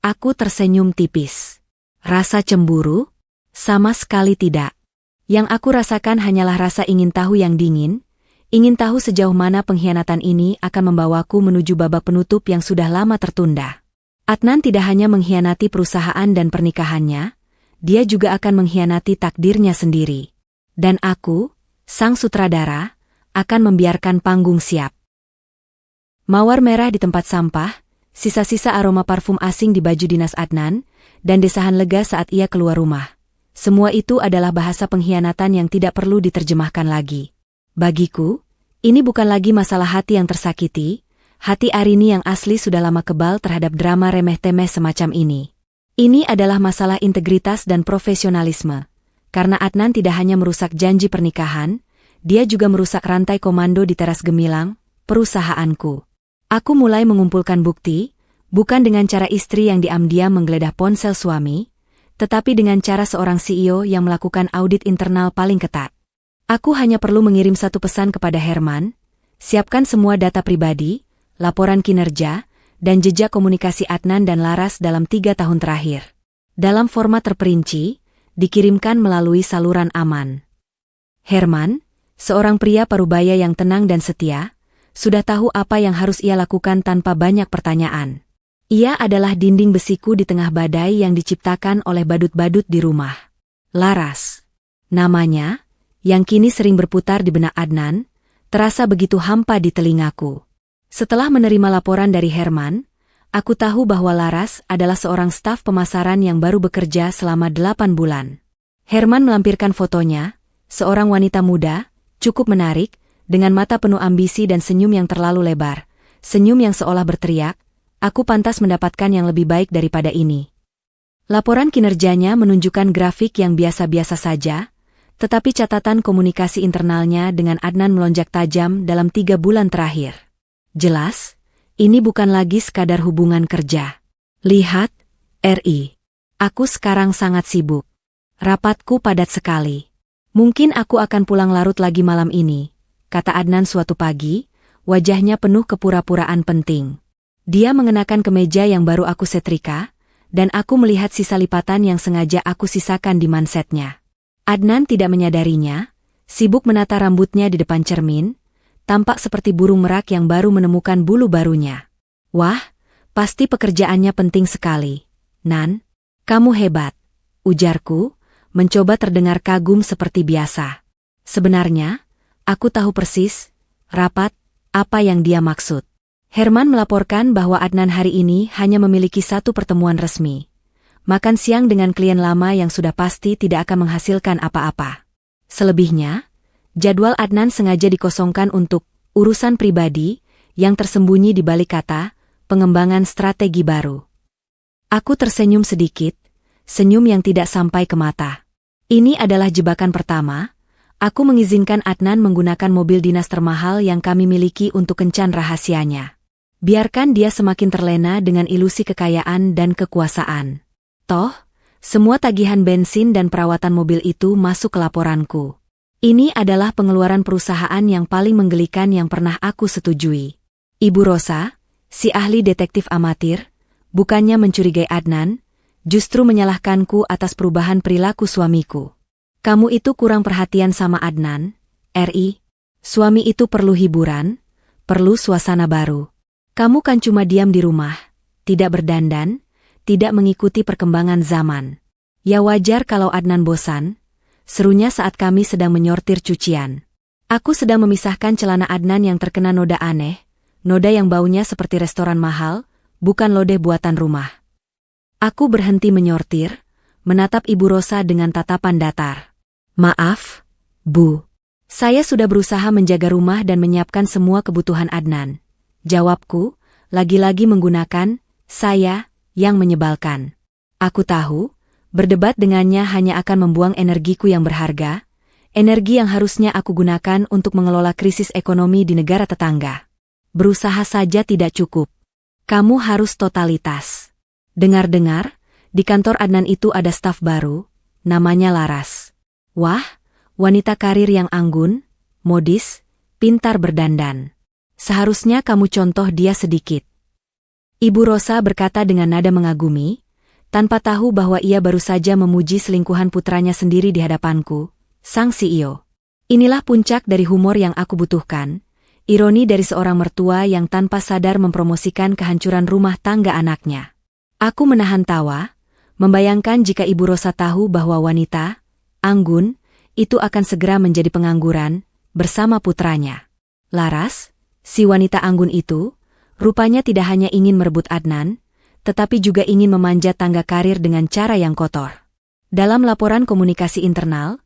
[SPEAKER 1] Aku tersenyum tipis. Rasa cemburu? Sama sekali tidak. Yang aku rasakan hanyalah rasa ingin tahu yang dingin, ingin tahu sejauh mana pengkhianatan ini akan membawaku menuju babak penutup yang sudah lama tertunda. Adnan tidak hanya mengkhianati perusahaan dan pernikahannya, dia juga akan mengkhianati takdirnya sendiri. Dan aku, sang sutradara, akan membiarkan panggung siap. Mawar merah di tempat sampah, sisa-sisa aroma parfum asing di baju dinas Adnan, dan desahan lega saat ia keluar rumah. Semua itu adalah bahasa pengkhianatan yang tidak perlu diterjemahkan lagi. Bagiku, ini bukan lagi masalah hati yang tersakiti, hati Arini yang asli sudah lama kebal terhadap drama remeh-temeh semacam ini. Ini adalah masalah integritas dan profesionalisme. Karena Adnan tidak hanya merusak janji pernikahan, dia juga merusak rantai komando di teras gemilang, perusahaanku. Aku mulai mengumpulkan bukti, bukan dengan cara istri yang diam-diam menggeledah ponsel suami, tetapi dengan cara seorang CEO yang melakukan audit internal paling ketat. Aku hanya perlu mengirim satu pesan kepada Herman, siapkan semua data pribadi, laporan kinerja, dan jejak komunikasi Adnan dan Laras dalam 3 tahun terakhir. Dalam format terperinci, dikirimkan melalui saluran aman. Herman, seorang pria parubaya yang tenang dan setia, sudah tahu apa yang harus ia lakukan tanpa banyak pertanyaan. Ia adalah dinding besiku di tengah badai yang diciptakan oleh badut-badut di rumah. Laras. Namanya, yang kini sering berputar di benak Adnan, terasa begitu hampa di telingaku. Setelah menerima laporan dari Herman, aku tahu bahwa Laras adalah seorang staf pemasaran yang baru bekerja selama 8 bulan. Herman melampirkan fotonya, seorang wanita muda, cukup menarik, dengan mata penuh ambisi dan senyum yang terlalu lebar. Senyum yang seolah berteriak, aku pantas mendapatkan yang lebih baik daripada ini. Laporan kinerjanya menunjukkan grafik yang biasa-biasa saja, tetapi catatan komunikasi internalnya dengan Adnan melonjak tajam dalam 3 bulan terakhir. Jelas, ini bukan lagi sekadar hubungan kerja. Lihat, RI. Aku sekarang sangat sibuk. Rapatku padat sekali. Mungkin aku akan pulang larut lagi malam ini, kata Adnan suatu pagi, wajahnya penuh kepura-puraan penting. Dia mengenakan kemeja yang baru aku setrika, dan aku melihat sisa lipatan yang sengaja aku sisakan di mansetnya. Adnan tidak menyadarinya, sibuk menata rambutnya di depan cermin, tampak seperti burung merak yang baru menemukan bulu barunya. Wah, pasti pekerjaannya penting sekali. Nan, kamu hebat, ujarku, mencoba terdengar kagum seperti biasa. Sebenarnya, aku tahu persis, rapat, apa yang dia maksud. Herman melaporkan bahwa Adnan hari ini hanya memiliki satu pertemuan resmi. Makan siang dengan klien lama yang sudah pasti tidak akan menghasilkan apa-apa. Selebihnya, jadwal Adnan sengaja dikosongkan untuk urusan pribadi yang tersembunyi di balik kata pengembangan strategi baru. Aku tersenyum sedikit, senyum yang tidak sampai ke mata. Ini adalah jebakan pertama. Aku mengizinkan Adnan menggunakan mobil dinas termahal yang kami miliki untuk kencan rahasianya. Biarkan dia semakin terlena dengan ilusi kekayaan dan kekuasaan. Toh, semua tagihan bensin dan perawatan mobil itu masuk ke laporanku. Ini adalah pengeluaran perusahaan yang paling menggelikan yang pernah aku setujui. Ibu Rosa, si ahli detektif amatir, bukannya mencurigai Adnan, justru menyalahkanku atas perubahan perilaku suamiku. Kamu itu kurang perhatian sama Adnan, RI. Suami itu perlu hiburan, perlu suasana baru. Kamu kan cuma diam di rumah, tidak berdandan, tidak mengikuti perkembangan zaman. Ya wajar kalau Adnan bosan, serunya saat kami sedang menyortir cucian. Aku sedang memisahkan celana Adnan yang terkena noda aneh, noda yang baunya seperti restoran mahal, bukan lodeh buatan rumah. Aku berhenti menyortir, menatap Ibu Rosa dengan tatapan datar. Maaf, Bu. Saya sudah berusaha menjaga rumah dan menyiapkan semua kebutuhan Adnan. Jawabku, lagi-lagi menggunakan saya yang menyebalkan. Aku tahu, berdebat dengannya hanya akan membuang energiku yang berharga, energi yang harusnya aku gunakan untuk mengelola krisis ekonomi di negara tetangga. Berusaha saja tidak cukup. Kamu harus totalitas. Dengar-dengar, di kantor Adnan itu ada staf baru, namanya Laras. Wah, wanita karir yang anggun, modis, pintar berdandan. Seharusnya kamu contoh dia sedikit. Ibu Rosa berkata dengan nada mengagumi, tanpa tahu bahwa ia baru saja memuji selingkuhan putranya sendiri di hadapanku, sang CEO. Inilah puncak dari humor yang aku butuhkan, ironi dari seorang mertua yang tanpa sadar mempromosikan kehancuran rumah tangga anaknya. Aku menahan tawa, membayangkan jika Ibu Rosa tahu bahwa wanita, anggun, itu akan segera menjadi pengangguran, bersama putranya. Laras, si wanita anggun itu, rupanya tidak hanya ingin merebut Adnan, tetapi juga ingin memanjat tangga karir dengan cara yang kotor. Dalam laporan komunikasi internal,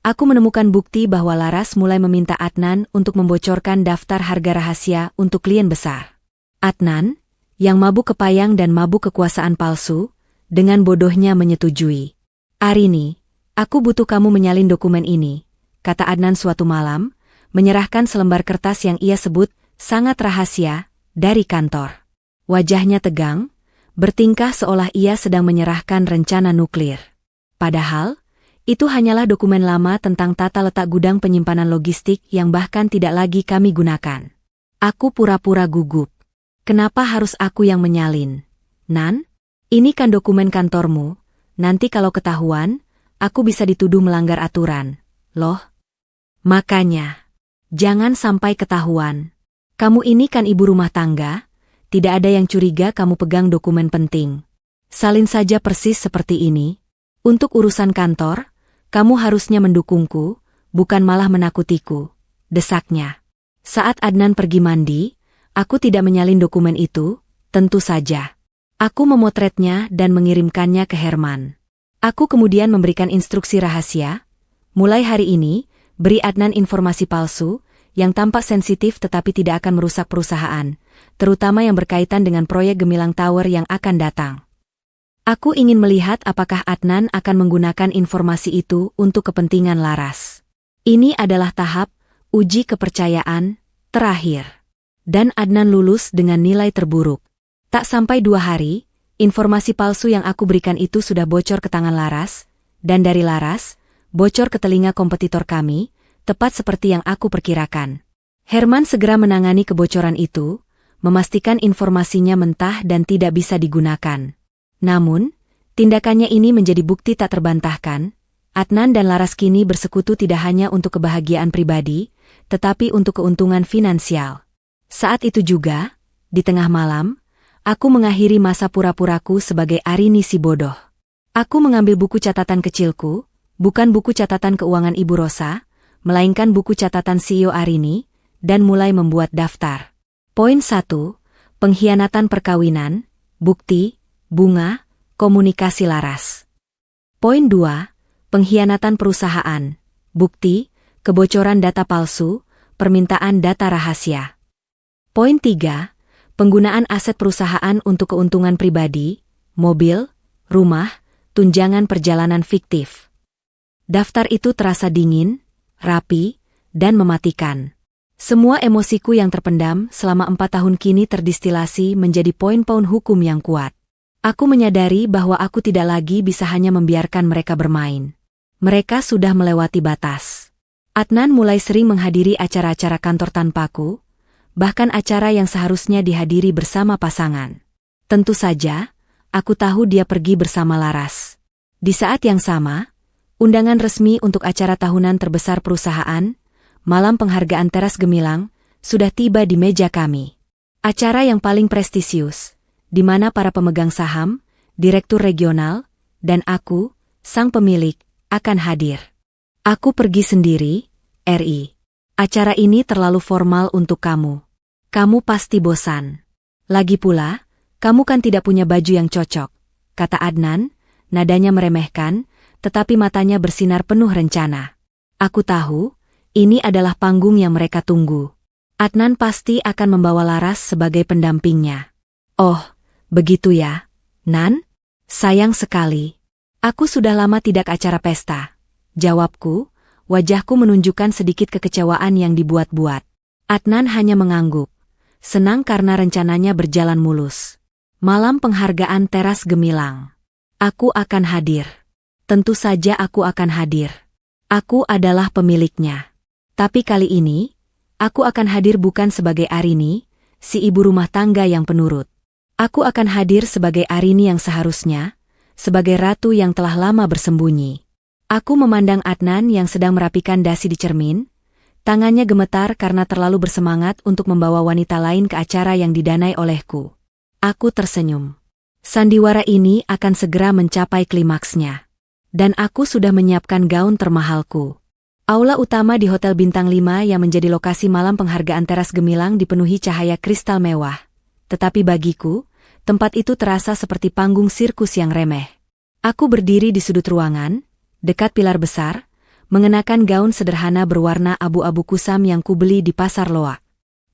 [SPEAKER 1] Aku menemukan bukti bahwa Laras mulai meminta Adnan untuk membocorkan daftar harga rahasia untuk klien besar. Adnan, yang mabuk kepayang dan mabuk kekuasaan palsu, dengan bodohnya menyetujui. "Arini, aku butuh kamu menyalin dokumen ini," kata Adnan suatu malam, menyerahkan selembar kertas yang ia sebut sangat rahasia dari kantor. Wajahnya tegang, bertingkah seolah ia sedang menyerahkan rencana nuklir. Padahal, itu hanyalah dokumen lama tentang tata letak gudang penyimpanan logistik yang bahkan tidak lagi kami gunakan. Aku pura-pura gugup. "Kenapa harus aku yang menyalin? Nan, ini kan dokumen kantormu, nanti kalau ketahuan, aku bisa dituduh melanggar aturan, loh. Makanya, jangan sampai ketahuan. Kamu ini kan ibu rumah tangga, tidak ada yang curiga kamu pegang dokumen penting. Salin saja persis seperti ini. Untuk urusan kantor, kamu harusnya mendukungku, bukan malah menakutiku," desaknya. Saat Adnan pergi mandi, aku tidak menyalin dokumen itu, tentu saja. Aku memotretnya dan mengirimkannya ke Herman. Aku kemudian memberikan instruksi rahasia, "Mulai hari ini, beri Adnan informasi palsu, yang tampak sensitif tetapi tidak akan merusak perusahaan, terutama yang berkaitan dengan proyek Gemilang Tower yang akan datang." Aku ingin melihat apakah Adnan akan menggunakan informasi itu untuk kepentingan Laras. Ini adalah tahap uji kepercayaan terakhir. Dan Adnan lulus dengan nilai terburuk. Tak sampai 2 hari, informasi palsu yang aku berikan itu sudah bocor ke tangan Laras, dan dari Laras, bocor ke telinga kompetitor kami, tepat seperti yang aku perkirakan. Herman segera menangani kebocoran itu, memastikan informasinya mentah dan tidak bisa digunakan. Namun, tindakannya ini menjadi bukti tak terbantahkan. Adnan dan Laras kini bersekutu tidak hanya untuk kebahagiaan pribadi, tetapi untuk keuntungan finansial. Saat itu juga, di tengah malam, aku mengakhiri masa pura-puraku sebagai Arini si bodoh. Aku mengambil buku catatan kecilku, bukan buku catatan keuangan Ibu Rosa, melainkan buku catatan CEO Arini, dan mulai membuat daftar. Poin 1, pengkhianatan perkawinan, bukti, bunga, komunikasi Laras. Poin 2, pengkhianatan perusahaan, bukti, kebocoran data palsu, permintaan data rahasia. Poin 3, penggunaan aset perusahaan untuk keuntungan pribadi, mobil, rumah, tunjangan perjalanan fiktif. Daftar itu terasa dingin, rapi, dan mematikan. Semua emosiku yang terpendam selama 4 tahun kini terdistilasi menjadi poin-poin hukum yang kuat. Aku menyadari bahwa aku tidak lagi bisa hanya membiarkan mereka bermain. Mereka sudah melewati batas. Adnan mulai sering menghadiri acara-acara kantor tanpaku, bahkan acara yang seharusnya dihadiri bersama pasangan. Tentu saja, aku tahu dia pergi bersama Laras. Di saat yang sama, undangan resmi untuk acara tahunan terbesar perusahaan, Malam Penghargaan Teras Gemilang, sudah tiba di meja kami. Acara yang paling prestisius, di mana para pemegang saham, direktur regional, dan aku, sang pemilik, akan hadir. Aku pergi sendiri, RI. Acara ini terlalu formal untuk kamu. Kamu pasti bosan. Lagi pula, kamu kan tidak punya baju yang cocok, kata Adnan, nadanya meremehkan, tetapi matanya bersinar penuh rencana. Aku tahu, ini adalah panggung yang mereka tunggu. Adnan pasti akan membawa Laras sebagai pendampingnya. Oh, begitu ya, Nan? Sayang sekali. Aku sudah lama tidak acara pesta. Jawabku, wajahku menunjukkan sedikit kekecewaan yang dibuat-buat. Adnan hanya mengangguk. Senang karena rencananya berjalan mulus. Malam Penghargaan Teras Gemilang. Aku akan hadir. Tentu saja aku akan hadir. Aku adalah pemiliknya. Tapi kali ini, aku akan hadir bukan sebagai Arini, si ibu rumah tangga yang penurut. Aku akan hadir sebagai Arini yang seharusnya, sebagai ratu yang telah lama bersembunyi. Aku memandang Adnan yang sedang merapikan dasi di cermin. Tangannya gemetar karena terlalu bersemangat untuk membawa wanita lain ke acara yang didanai olehku. Aku tersenyum. Sandiwara ini akan segera mencapai klimaksnya. Dan aku sudah menyiapkan gaun termahalku. Aula utama di Hotel Bintang 5 yang menjadi lokasi Malam Penghargaan Teras Gemilang dipenuhi cahaya kristal mewah. Tetapi bagiku, tempat itu terasa seperti panggung sirkus yang remeh. Aku berdiri di sudut ruangan, dekat pilar besar, mengenakan gaun sederhana berwarna abu-abu kusam yang kubeli di pasar loak.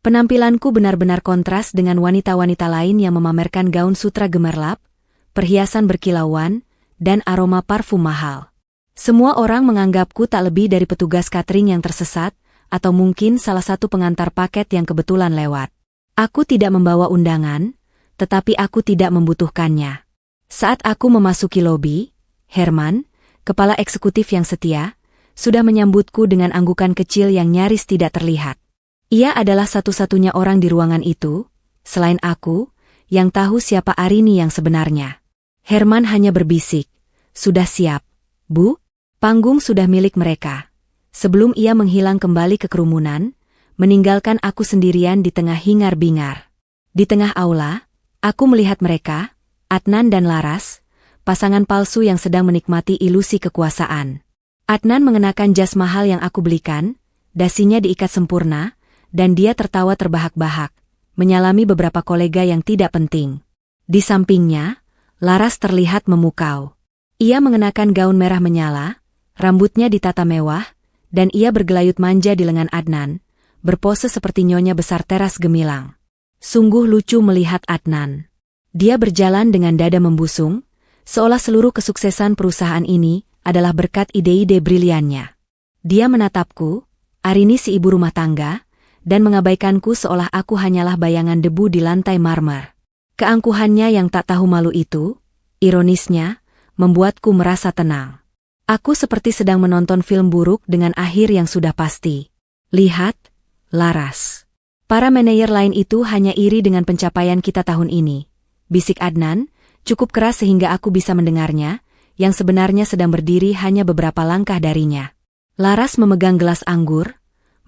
[SPEAKER 1] Penampilanku benar-benar kontras dengan wanita-wanita lain yang memamerkan gaun sutra gemerlap, perhiasan berkilauan, dan aroma parfum mahal. Semua orang menganggapku tak lebih dari petugas catering yang tersesat, atau mungkin salah satu pengantar paket yang kebetulan lewat. Aku tidak membawa undangan, tetapi aku tidak membutuhkannya. Saat aku memasuki lobi, Herman, kepala eksekutif yang setia, sudah menyambutku dengan anggukan kecil yang nyaris tidak terlihat. Ia adalah satu-satunya orang di ruangan itu, selain aku, yang tahu siapa Arini yang sebenarnya. Herman hanya berbisik, "Sudah siap, Bu? Panggung sudah milik mereka." Sebelum ia menghilang kembali ke kerumunan, meninggalkan aku sendirian di tengah hingar-bingar. Di tengah aula, aku melihat mereka, Adnan dan Laras, pasangan palsu yang sedang menikmati ilusi kekuasaan. Adnan mengenakan jas mahal yang aku belikan, dasinya diikat sempurna, dan dia tertawa terbahak-bahak, menyalami beberapa kolega yang tidak penting. Di sampingnya, Laras terlihat memukau. Ia mengenakan gaun merah menyala, rambutnya ditata mewah, dan ia bergelayut manja di lengan Adnan, berpose seperti nyonya besar teras gemilang. Sungguh lucu melihat Adnan. Dia berjalan dengan dada membusung, seolah seluruh kesuksesan perusahaan ini adalah berkat ide-ide briliannya. Dia menatapku, Arini si ibu rumah tangga, dan mengabaikanku seolah aku hanyalah bayangan debu di lantai marmer. Keangkuhannya yang tak tahu malu itu, ironisnya, membuatku merasa tenang. Aku seperti sedang menonton film buruk dengan akhir yang sudah pasti. Lihat, Laras. Para manajer lain itu hanya iri dengan pencapaian kita tahun ini. Bisik Adnan, cukup keras sehingga aku bisa mendengarnya, yang sebenarnya sedang berdiri hanya beberapa langkah darinya. Laras memegang gelas anggur,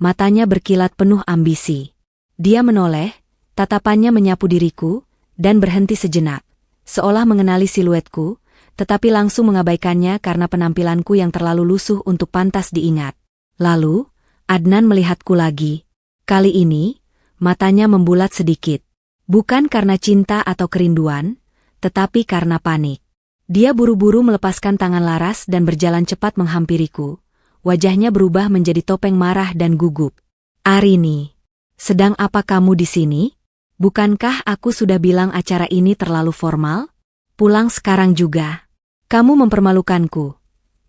[SPEAKER 1] matanya berkilat penuh ambisi. Dia menoleh, tatapannya menyapu diriku, dan berhenti sejenak, seolah mengenali siluetku, tetapi langsung mengabaikannya karena penampilanku yang terlalu lusuh untuk pantas diingat. Lalu, Adnan melihatku lagi. Kali ini, matanya membulat sedikit. Bukan karena cinta atau kerinduan, tetapi karena panik. Dia buru-buru melepaskan tangan Laras dan berjalan cepat menghampiriku. Wajahnya berubah menjadi topeng marah dan gugup. "Arini, sedang apa kamu di sini? Bukankah aku sudah bilang acara ini terlalu formal? Pulang sekarang juga. Kamu mempermalukanku."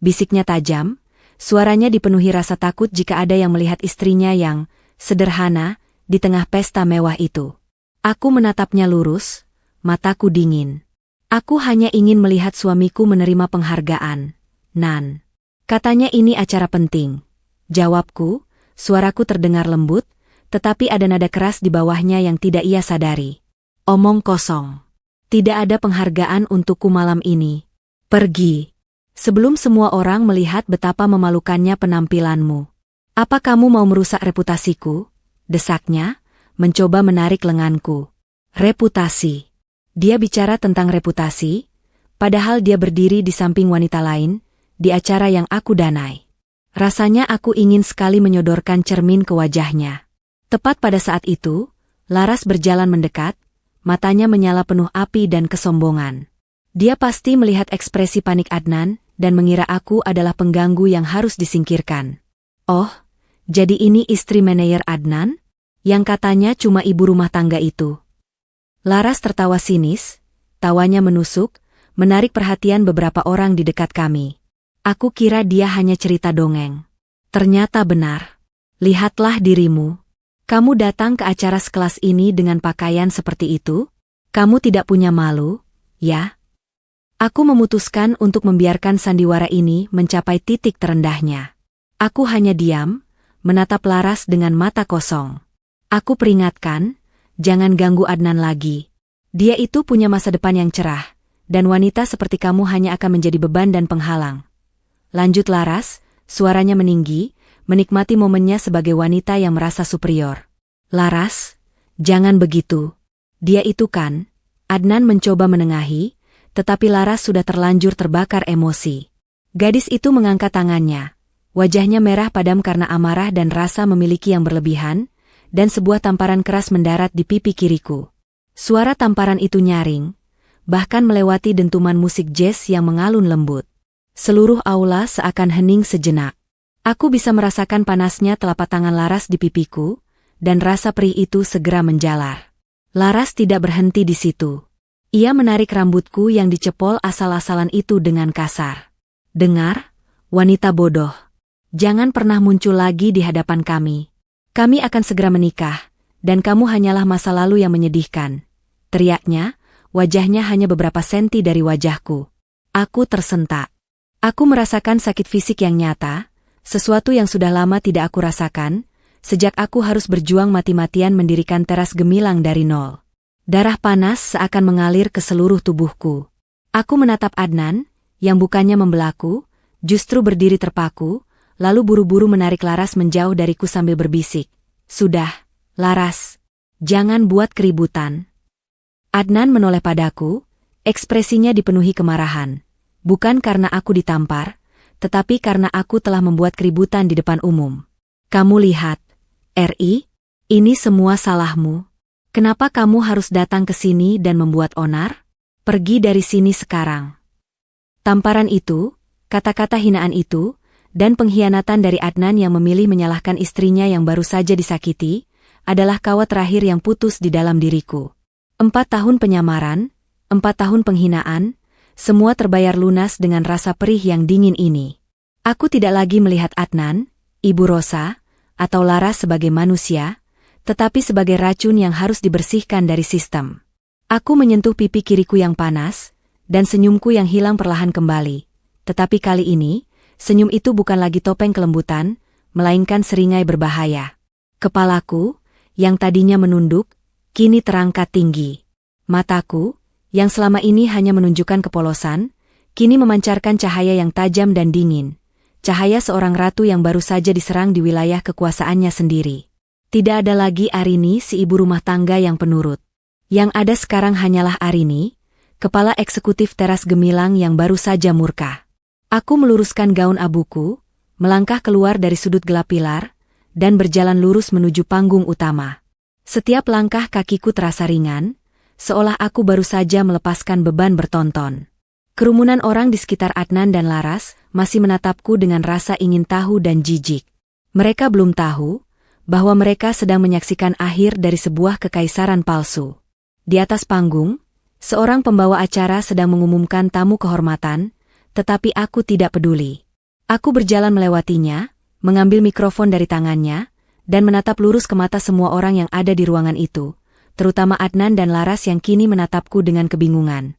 [SPEAKER 1] Bisiknya tajam, suaranya dipenuhi rasa takut jika ada yang melihat istrinya yang sederhana di tengah pesta mewah itu. Aku menatapnya lurus, mataku dingin. "Aku hanya ingin melihat suamiku menerima penghargaan, Nan." Katanya ini acara penting. Jawabku, suaraku terdengar lembut, tetapi ada nada keras di bawahnya yang tidak ia sadari. "Omong kosong. Tidak ada penghargaan untukku malam ini. Pergi. Sebelum semua orang melihat betapa memalukannya penampilanmu." "Apa kamu mau merusak reputasiku?" desaknya, mencoba menarik lenganku. "Reputasi." Dia bicara tentang reputasi, padahal dia berdiri di samping wanita lain, di acara yang aku danai. Rasanya aku ingin sekali menyodorkan cermin ke wajahnya. Tepat pada saat itu, Laras berjalan mendekat, matanya menyala penuh api dan kesombongan. Dia pasti melihat ekspresi panik Adnan, dan mengira aku adalah pengganggu yang harus disingkirkan. "Oh, jadi ini istri manajer Adnan? Yang katanya cuma ibu rumah tangga itu." Laras tertawa sinis, tawanya menusuk, menarik perhatian beberapa orang di dekat kami. Aku kira dia hanya cerita dongeng. Ternyata benar. Lihatlah dirimu. Kamu datang ke acara sekelas ini dengan pakaian seperti itu? Kamu tidak punya malu, ya? Aku memutuskan untuk membiarkan sandiwara ini mencapai titik terendahnya. Aku hanya diam, menatap Laras dengan mata kosong. Aku peringatkan, jangan ganggu Adnan lagi. Dia itu punya masa depan yang cerah, dan wanita seperti kamu hanya akan menjadi beban dan penghalang. Lanjut Laras, suaranya meninggi, menikmati momennya sebagai wanita yang merasa superior. "Laras, jangan begitu. Dia itu kan." Adnan mencoba menengahi, tetapi Laras sudah terlanjur terbakar emosi. Gadis itu mengangkat tangannya. Wajahnya merah padam karena amarah dan rasa memiliki yang berlebihan, dan sebuah tamparan keras mendarat di pipi kiriku. Suara tamparan itu nyaring, bahkan melewati dentuman musik jazz yang mengalun lembut. Seluruh aula seakan hening sejenak. Aku bisa merasakan panasnya telapak tangan Laras di pipiku, dan rasa perih itu segera menjalar. Laras tidak berhenti di situ. Ia menarik rambutku yang dicepol asal-asalan itu dengan kasar. Dengar, wanita bodoh. Jangan pernah muncul lagi di hadapan kami. Kami akan segera menikah, dan kamu hanyalah masa lalu yang menyedihkan. Teriaknya, wajahnya hanya beberapa senti dari wajahku. Aku tersentak. Aku merasakan sakit fisik yang nyata, sesuatu yang sudah lama tidak aku rasakan, sejak aku harus berjuang mati-matian mendirikan teras gemilang dari nol. Darah panas seakan mengalir ke seluruh tubuhku. Aku menatap Adnan, yang bukannya membelaku, justru berdiri terpaku, lalu buru-buru menarik Laras menjauh dariku sambil berbisik. Sudah, Laras. Jangan buat keributan. Adnan menoleh padaku, ekspresinya dipenuhi kemarahan. Bukan karena aku ditampar, tetapi karena aku telah membuat keributan di depan umum. Kamu lihat, Ri, ini semua salahmu. Kenapa kamu harus datang ke sini dan membuat onar? Pergi dari sini sekarang. Tamparan itu, kata-kata hinaan itu, dan pengkhianatan dari Adnan yang memilih menyalahkan istrinya yang baru saja disakiti, adalah kawat terakhir yang putus di dalam diriku. 4 tahun penyamaran, 4 tahun penghinaan, semua terbayar lunas dengan rasa perih yang dingin ini. Aku tidak lagi melihat Adnan, Ibu Rosa, atau Laras sebagai manusia, tetapi sebagai racun yang harus dibersihkan dari sistem. Aku menyentuh pipi kiriku yang panas, dan senyumku yang hilang perlahan kembali. Tetapi kali ini, senyum itu bukan lagi topeng kelembutan, melainkan seringai berbahaya. Kepalaku, yang tadinya menunduk, kini terangkat tinggi. Mataku, yang selama ini hanya menunjukkan kepolosan, kini memancarkan cahaya yang tajam dan dingin. Cahaya seorang ratu yang baru saja diserang di wilayah kekuasaannya sendiri. Tidak ada lagi Arini si ibu rumah tangga yang penurut. Yang ada sekarang hanyalah Arini, kepala eksekutif teras gemilang yang baru saja murka. Aku meluruskan gaun abuku, melangkah keluar dari sudut gelap pilar, dan berjalan lurus menuju panggung utama. Setiap langkah kakiku terasa ringan, seolah aku baru saja melepaskan beban bertonton. Kerumunan orang di sekitar Adnan dan Laras masih menatapku dengan rasa ingin tahu dan jijik. Mereka belum tahu bahwa mereka sedang menyaksikan akhir dari sebuah kekaisaran palsu. Di atas panggung, seorang pembawa acara sedang mengumumkan tamu kehormatan, tetapi aku tidak peduli. Aku berjalan melewatinya, mengambil mikrofon dari tangannya, dan menatap lurus ke mata semua orang yang ada di ruangan itu, terutama Adnan dan Laras yang kini menatapku dengan kebingungan.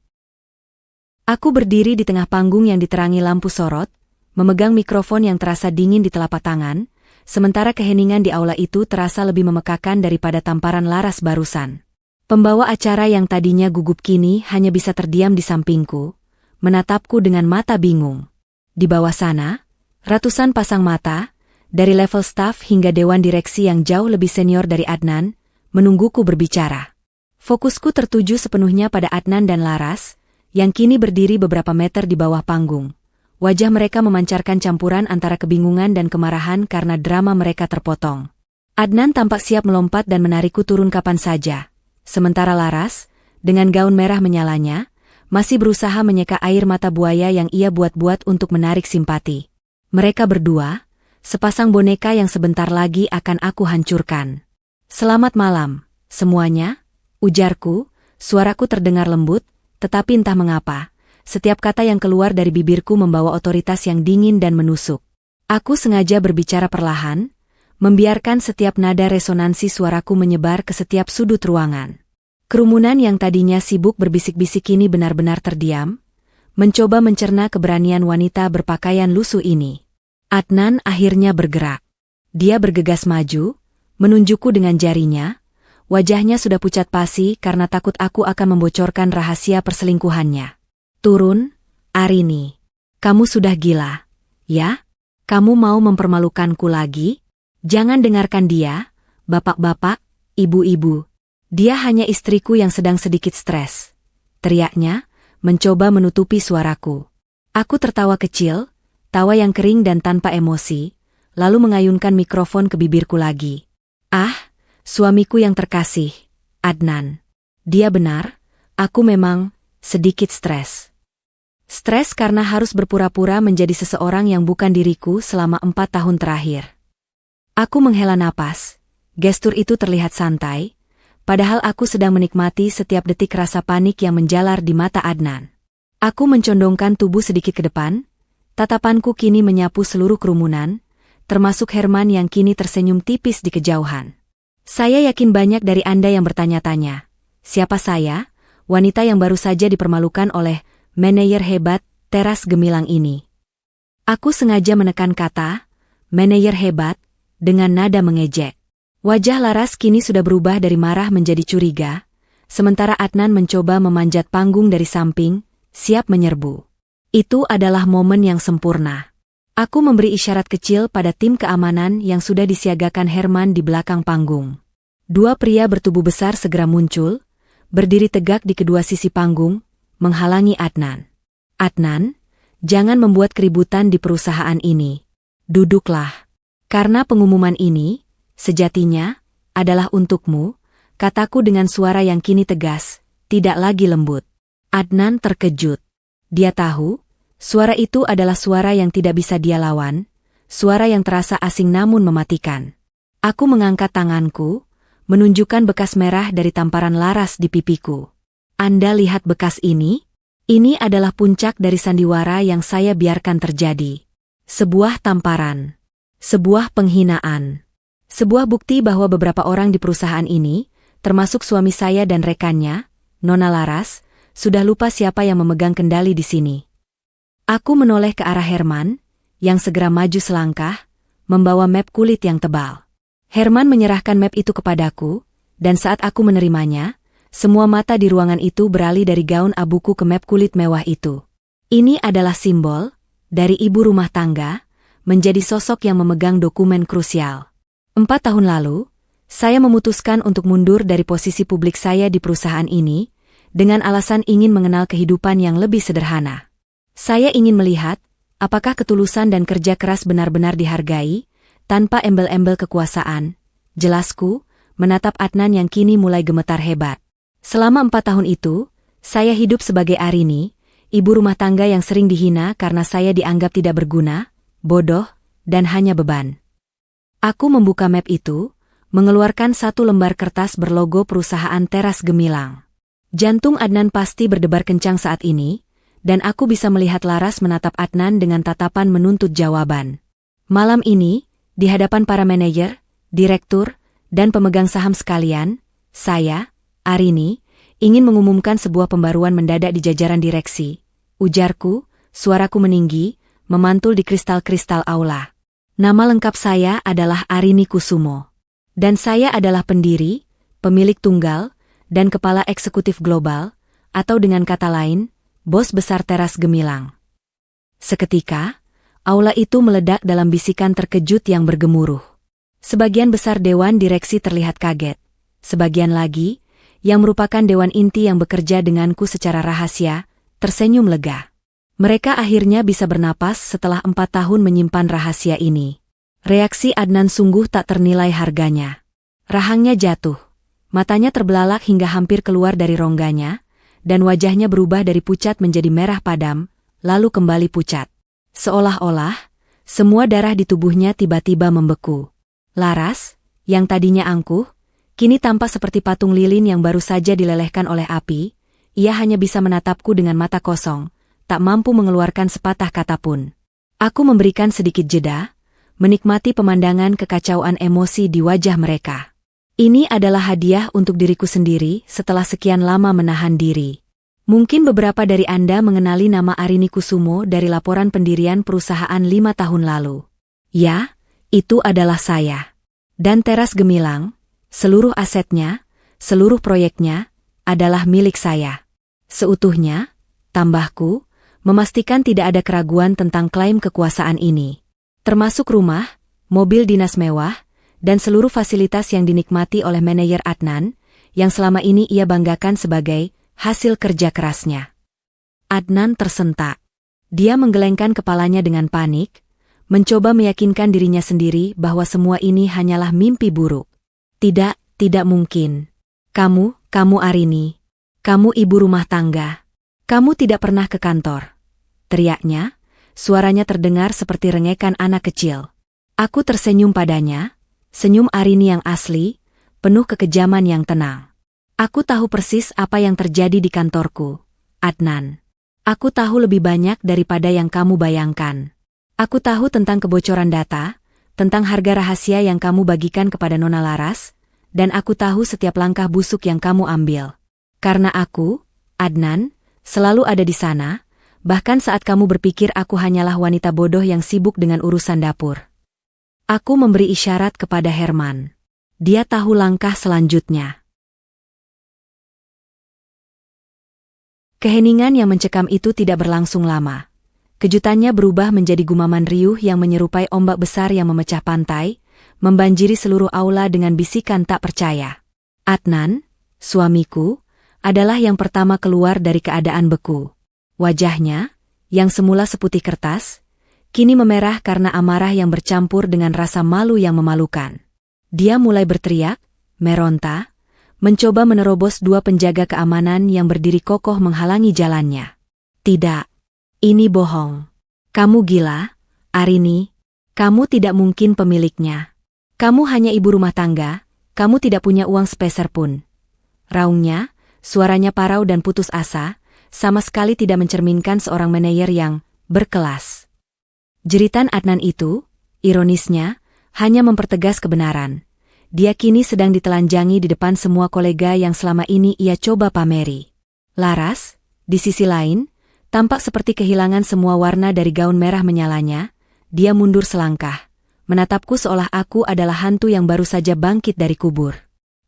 [SPEAKER 1] Aku berdiri di tengah panggung yang diterangi lampu sorot, memegang mikrofon yang terasa dingin di telapak tangan, sementara keheningan di aula itu terasa lebih memekakan daripada tamparan Laras barusan. Pembawa acara yang tadinya gugup kini hanya bisa terdiam di sampingku, menatapku dengan mata bingung. Di bawah sana, ratusan pasang mata, dari level staf hingga dewan direksi yang jauh lebih senior dari Adnan, menungguku berbicara. Fokusku tertuju sepenuhnya pada Adnan dan Laras, yang kini berdiri beberapa meter di bawah panggung. Wajah mereka memancarkan campuran antara kebingungan dan kemarahan karena drama mereka terpotong. Adnan tampak siap melompat dan menarikku turun kapan saja. Sementara Laras, dengan gaun merah menyalanya, masih berusaha menyeka air mata buaya yang ia buat-buat untuk menarik simpati. Mereka berdua, sepasang boneka yang sebentar lagi akan aku hancurkan. Selamat malam, semuanya, ujarku, suaraku terdengar lembut, tetapi entah mengapa, setiap kata yang keluar dari bibirku membawa otoritas yang dingin dan menusuk. Aku sengaja berbicara perlahan, membiarkan setiap nada resonansi suaraku menyebar ke setiap sudut ruangan. Kerumunan yang tadinya sibuk berbisik-bisik kini benar-benar terdiam, mencoba mencerna keberanian wanita berpakaian lusuh ini. Adnan akhirnya bergerak. Dia bergegas maju, menunjukku dengan jarinya, wajahnya sudah pucat pasi karena takut aku akan membocorkan rahasia perselingkuhannya. Turun, Arini. Kamu sudah gila, ya? Kamu mau mempermalukanku lagi? Jangan dengarkan dia, bapak-bapak, ibu-ibu. Dia hanya istriku yang sedang sedikit stres. Teriaknya, mencoba menutupi suaraku. Aku tertawa kecil, tawa yang kering dan tanpa emosi, lalu mengayunkan mikrofon ke bibirku lagi. Ah, suamiku yang terkasih, Adnan. Dia benar, aku memang sedikit stres. Stres karena harus berpura-pura menjadi seseorang yang bukan diriku selama 4 tahun terakhir. Aku menghela napas. Gestur itu terlihat santai, padahal aku sedang menikmati setiap detik rasa panik yang menjalar di mata Adnan. Aku mencondongkan tubuh sedikit ke depan, tatapanku kini menyapu seluruh kerumunan, termasuk Herman yang kini tersenyum tipis di kejauhan. Saya yakin banyak dari Anda yang bertanya-tanya, siapa saya, wanita yang baru saja dipermalukan oleh manajer hebat teras gemilang ini. Aku sengaja menekan kata, manajer hebat, dengan nada mengejek. Wajah Laras kini sudah berubah dari marah menjadi curiga, sementara Adnan mencoba memanjat panggung dari samping, siap menyerbu. Itu adalah momen yang sempurna. Aku memberi isyarat kecil pada tim keamanan yang sudah disiagakan Herman di belakang panggung. Dua pria bertubuh besar segera muncul, berdiri tegak di kedua sisi panggung, menghalangi Adnan. Adnan, jangan membuat keributan di perusahaan ini. Duduklah. Karena pengumuman ini, sejatinya, adalah untukmu, kataku dengan suara yang kini tegas, tidak lagi lembut. Adnan terkejut. Dia tahu, suara itu adalah suara yang tidak bisa dia lawan, suara yang terasa asing namun mematikan. Aku mengangkat tanganku, menunjukkan bekas merah dari tamparan Laras di pipiku. Anda lihat bekas ini? Ini adalah puncak dari sandiwara yang saya biarkan terjadi. Sebuah tamparan. Sebuah penghinaan. Sebuah bukti bahwa beberapa orang di perusahaan ini, termasuk suami saya dan rekannya, Nona Laras, sudah lupa siapa yang memegang kendali di sini. Aku menoleh ke arah Herman, yang segera maju selangkah, membawa map kulit yang tebal. Herman menyerahkan map itu kepadaku, dan saat aku menerimanya, semua mata di ruangan itu beralih dari gaun abuku ke map kulit mewah itu. Ini adalah simbol, dari ibu rumah tangga, menjadi sosok yang memegang dokumen krusial. 4 tahun lalu, saya memutuskan untuk mundur dari posisi publik saya di perusahaan ini, dengan alasan ingin mengenal kehidupan yang lebih sederhana. Saya ingin melihat, apakah ketulusan dan kerja keras benar-benar dihargai, tanpa embel-embel kekuasaan. Jelasku, menatap Adnan yang kini mulai gemetar hebat. Selama 4 tahun itu, saya hidup sebagai Arini, ibu rumah tangga yang sering dihina karena saya dianggap tidak berguna, bodoh, dan hanya beban. Aku membuka map itu, mengeluarkan satu lembar kertas berlogo perusahaan teras gemilang. Jantung Adnan pasti berdebar kencang saat ini, dan aku bisa melihat Laras menatap Adnan dengan tatapan menuntut jawaban. Malam ini, di hadapan para manajer, direktur, dan pemegang saham sekalian, saya, Arini, ingin mengumumkan sebuah pembaruan mendadak di jajaran direksi. Ujarku, suaraku meninggi, memantul di kristal-kristal aula. Nama lengkap saya adalah Arini Kusumo. Dan saya adalah pendiri, pemilik tunggal, dan kepala eksekutif global, atau dengan kata lain, bos besar teras gemilang. Seketika, aula itu meledak dalam bisikan terkejut yang bergemuruh. Sebagian besar dewan direksi terlihat kaget. Sebagian lagi, yang merupakan dewan inti yang bekerja denganku secara rahasia, tersenyum lega. Mereka akhirnya bisa bernapas setelah 4 tahun menyimpan rahasia ini. Reaksi Adnan sungguh tak ternilai harganya. Rahangnya jatuh. Matanya terbelalak hingga hampir keluar dari rongganya, dan wajahnya berubah dari pucat menjadi merah padam, lalu kembali pucat. Seolah-olah, semua darah di tubuhnya tiba-tiba membeku. Laras, yang tadinya angkuh, kini tampak seperti patung lilin yang baru saja dilelehkan oleh api. Ia hanya bisa menatapku dengan mata kosong, tak mampu mengeluarkan sepatah kata pun. Aku memberikan sedikit jeda, menikmati pemandangan kekacauan emosi di wajah mereka. Ini adalah hadiah untuk diriku sendiri setelah sekian lama menahan diri. Mungkin beberapa dari Anda mengenali nama Arini Kusumo dari laporan pendirian perusahaan 5 tahun lalu. Ya, itu adalah saya. Dan teras gemilang, seluruh asetnya, seluruh proyeknya, adalah milik saya. Seutuhnya, tambahku, memastikan tidak ada keraguan tentang klaim kekuasaan ini. Termasuk rumah, mobil dinas mewah, dan seluruh fasilitas yang dinikmati oleh manajer Adnan, yang selama ini ia banggakan sebagai hasil kerja kerasnya. Adnan tersentak. Dia menggelengkan kepalanya dengan panik, mencoba meyakinkan dirinya sendiri bahwa semua ini hanyalah mimpi buruk. Tidak mungkin. Kamu Arini. Kamu ibu rumah tangga. Kamu tidak pernah ke kantor. teriaknya, suaranya terdengar seperti rengekan anak kecil. Aku tersenyum padanya, senyum Arini yang asli, penuh kekejaman yang tenang. Aku tahu persis apa yang terjadi di kantorku, Adnan. Aku tahu lebih banyak daripada yang kamu bayangkan. Aku tahu tentang kebocoran data, tentang harga rahasia yang kamu bagikan kepada Nona Laras, dan aku tahu setiap langkah busuk yang kamu ambil. Karena aku, Adnan, selalu ada di sana, bahkan saat kamu berpikir aku hanyalah wanita bodoh yang sibuk dengan urusan dapur. Aku memberi isyarat kepada Herman. Dia tahu langkah selanjutnya. Keheningan yang mencekam itu tidak berlangsung lama. Kejutannya berubah menjadi gumaman riuh yang menyerupai ombak besar yang memecah pantai, membanjiri seluruh aula dengan bisikan tak percaya. Adnan, suamiku, adalah yang pertama keluar dari keadaan beku. Wajahnya, yang semula seputih kertas, kini memerah karena amarah yang bercampur dengan rasa malu yang memalukan. Dia mulai berteriak, meronta, mencoba menerobos dua penjaga keamanan yang berdiri kokoh menghalangi jalannya. Tidak, ini bohong. Kamu gila, Arini. Kamu tidak mungkin pemiliknya. Kamu hanya ibu rumah tangga, kamu tidak punya uang sepeser pun. Raungnya, suaranya parau dan putus asa, sama sekali tidak mencerminkan seorang manajer yang berkelas. Jeritan Adnan itu, ironisnya, hanya mempertegas kebenaran. Dia kini sedang ditelanjangi di depan semua kolega yang selama ini ia coba pameri. Laras, di sisi lain, tampak seperti kehilangan semua warna dari gaun merah menyalanya. Dia mundur selangkah, menatapku seolah aku adalah hantu yang baru saja bangkit dari kubur.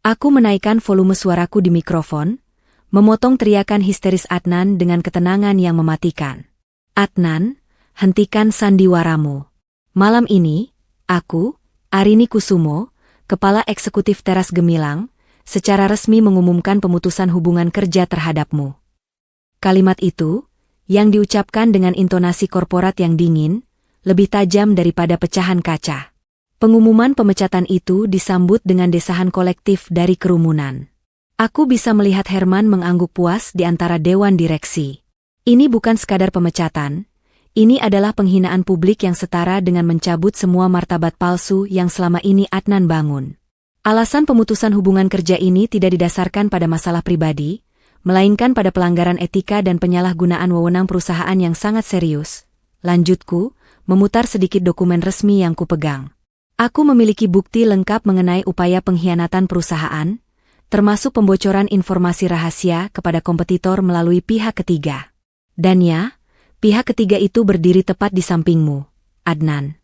[SPEAKER 1] Aku menaikkan volume suaraku di mikrofon, memotong teriakan histeris Adnan dengan ketenangan yang mematikan. Adnan, hentikan sandiwaramu. Malam ini, aku, Arini Kusumo, Kepala Eksekutif Teras Gemilang, secara resmi mengumumkan pemutusan hubungan kerja terhadapmu. Kalimat itu, yang diucapkan dengan intonasi korporat yang dingin, lebih tajam daripada pecahan kaca. Pengumuman pemecatan itu disambut dengan desahan kolektif dari kerumunan. Aku bisa melihat Herman mengangguk puas di antara dewan direksi. Ini bukan sekadar pemecatan, ini adalah penghinaan publik yang setara dengan mencabut semua martabat palsu yang selama ini Adnan bangun. Alasan pemutusan hubungan kerja ini tidak didasarkan pada masalah pribadi, melainkan pada pelanggaran etika dan penyalahgunaan wewenang perusahaan yang sangat serius. Lanjutku, memutar sedikit dokumen resmi yang kupegang. Aku memiliki bukti lengkap mengenai upaya pengkhianatan perusahaan, termasuk pembocoran informasi rahasia kepada kompetitor melalui pihak ketiga. Dan ya, pihak ketiga itu berdiri tepat di sampingmu, Adnan.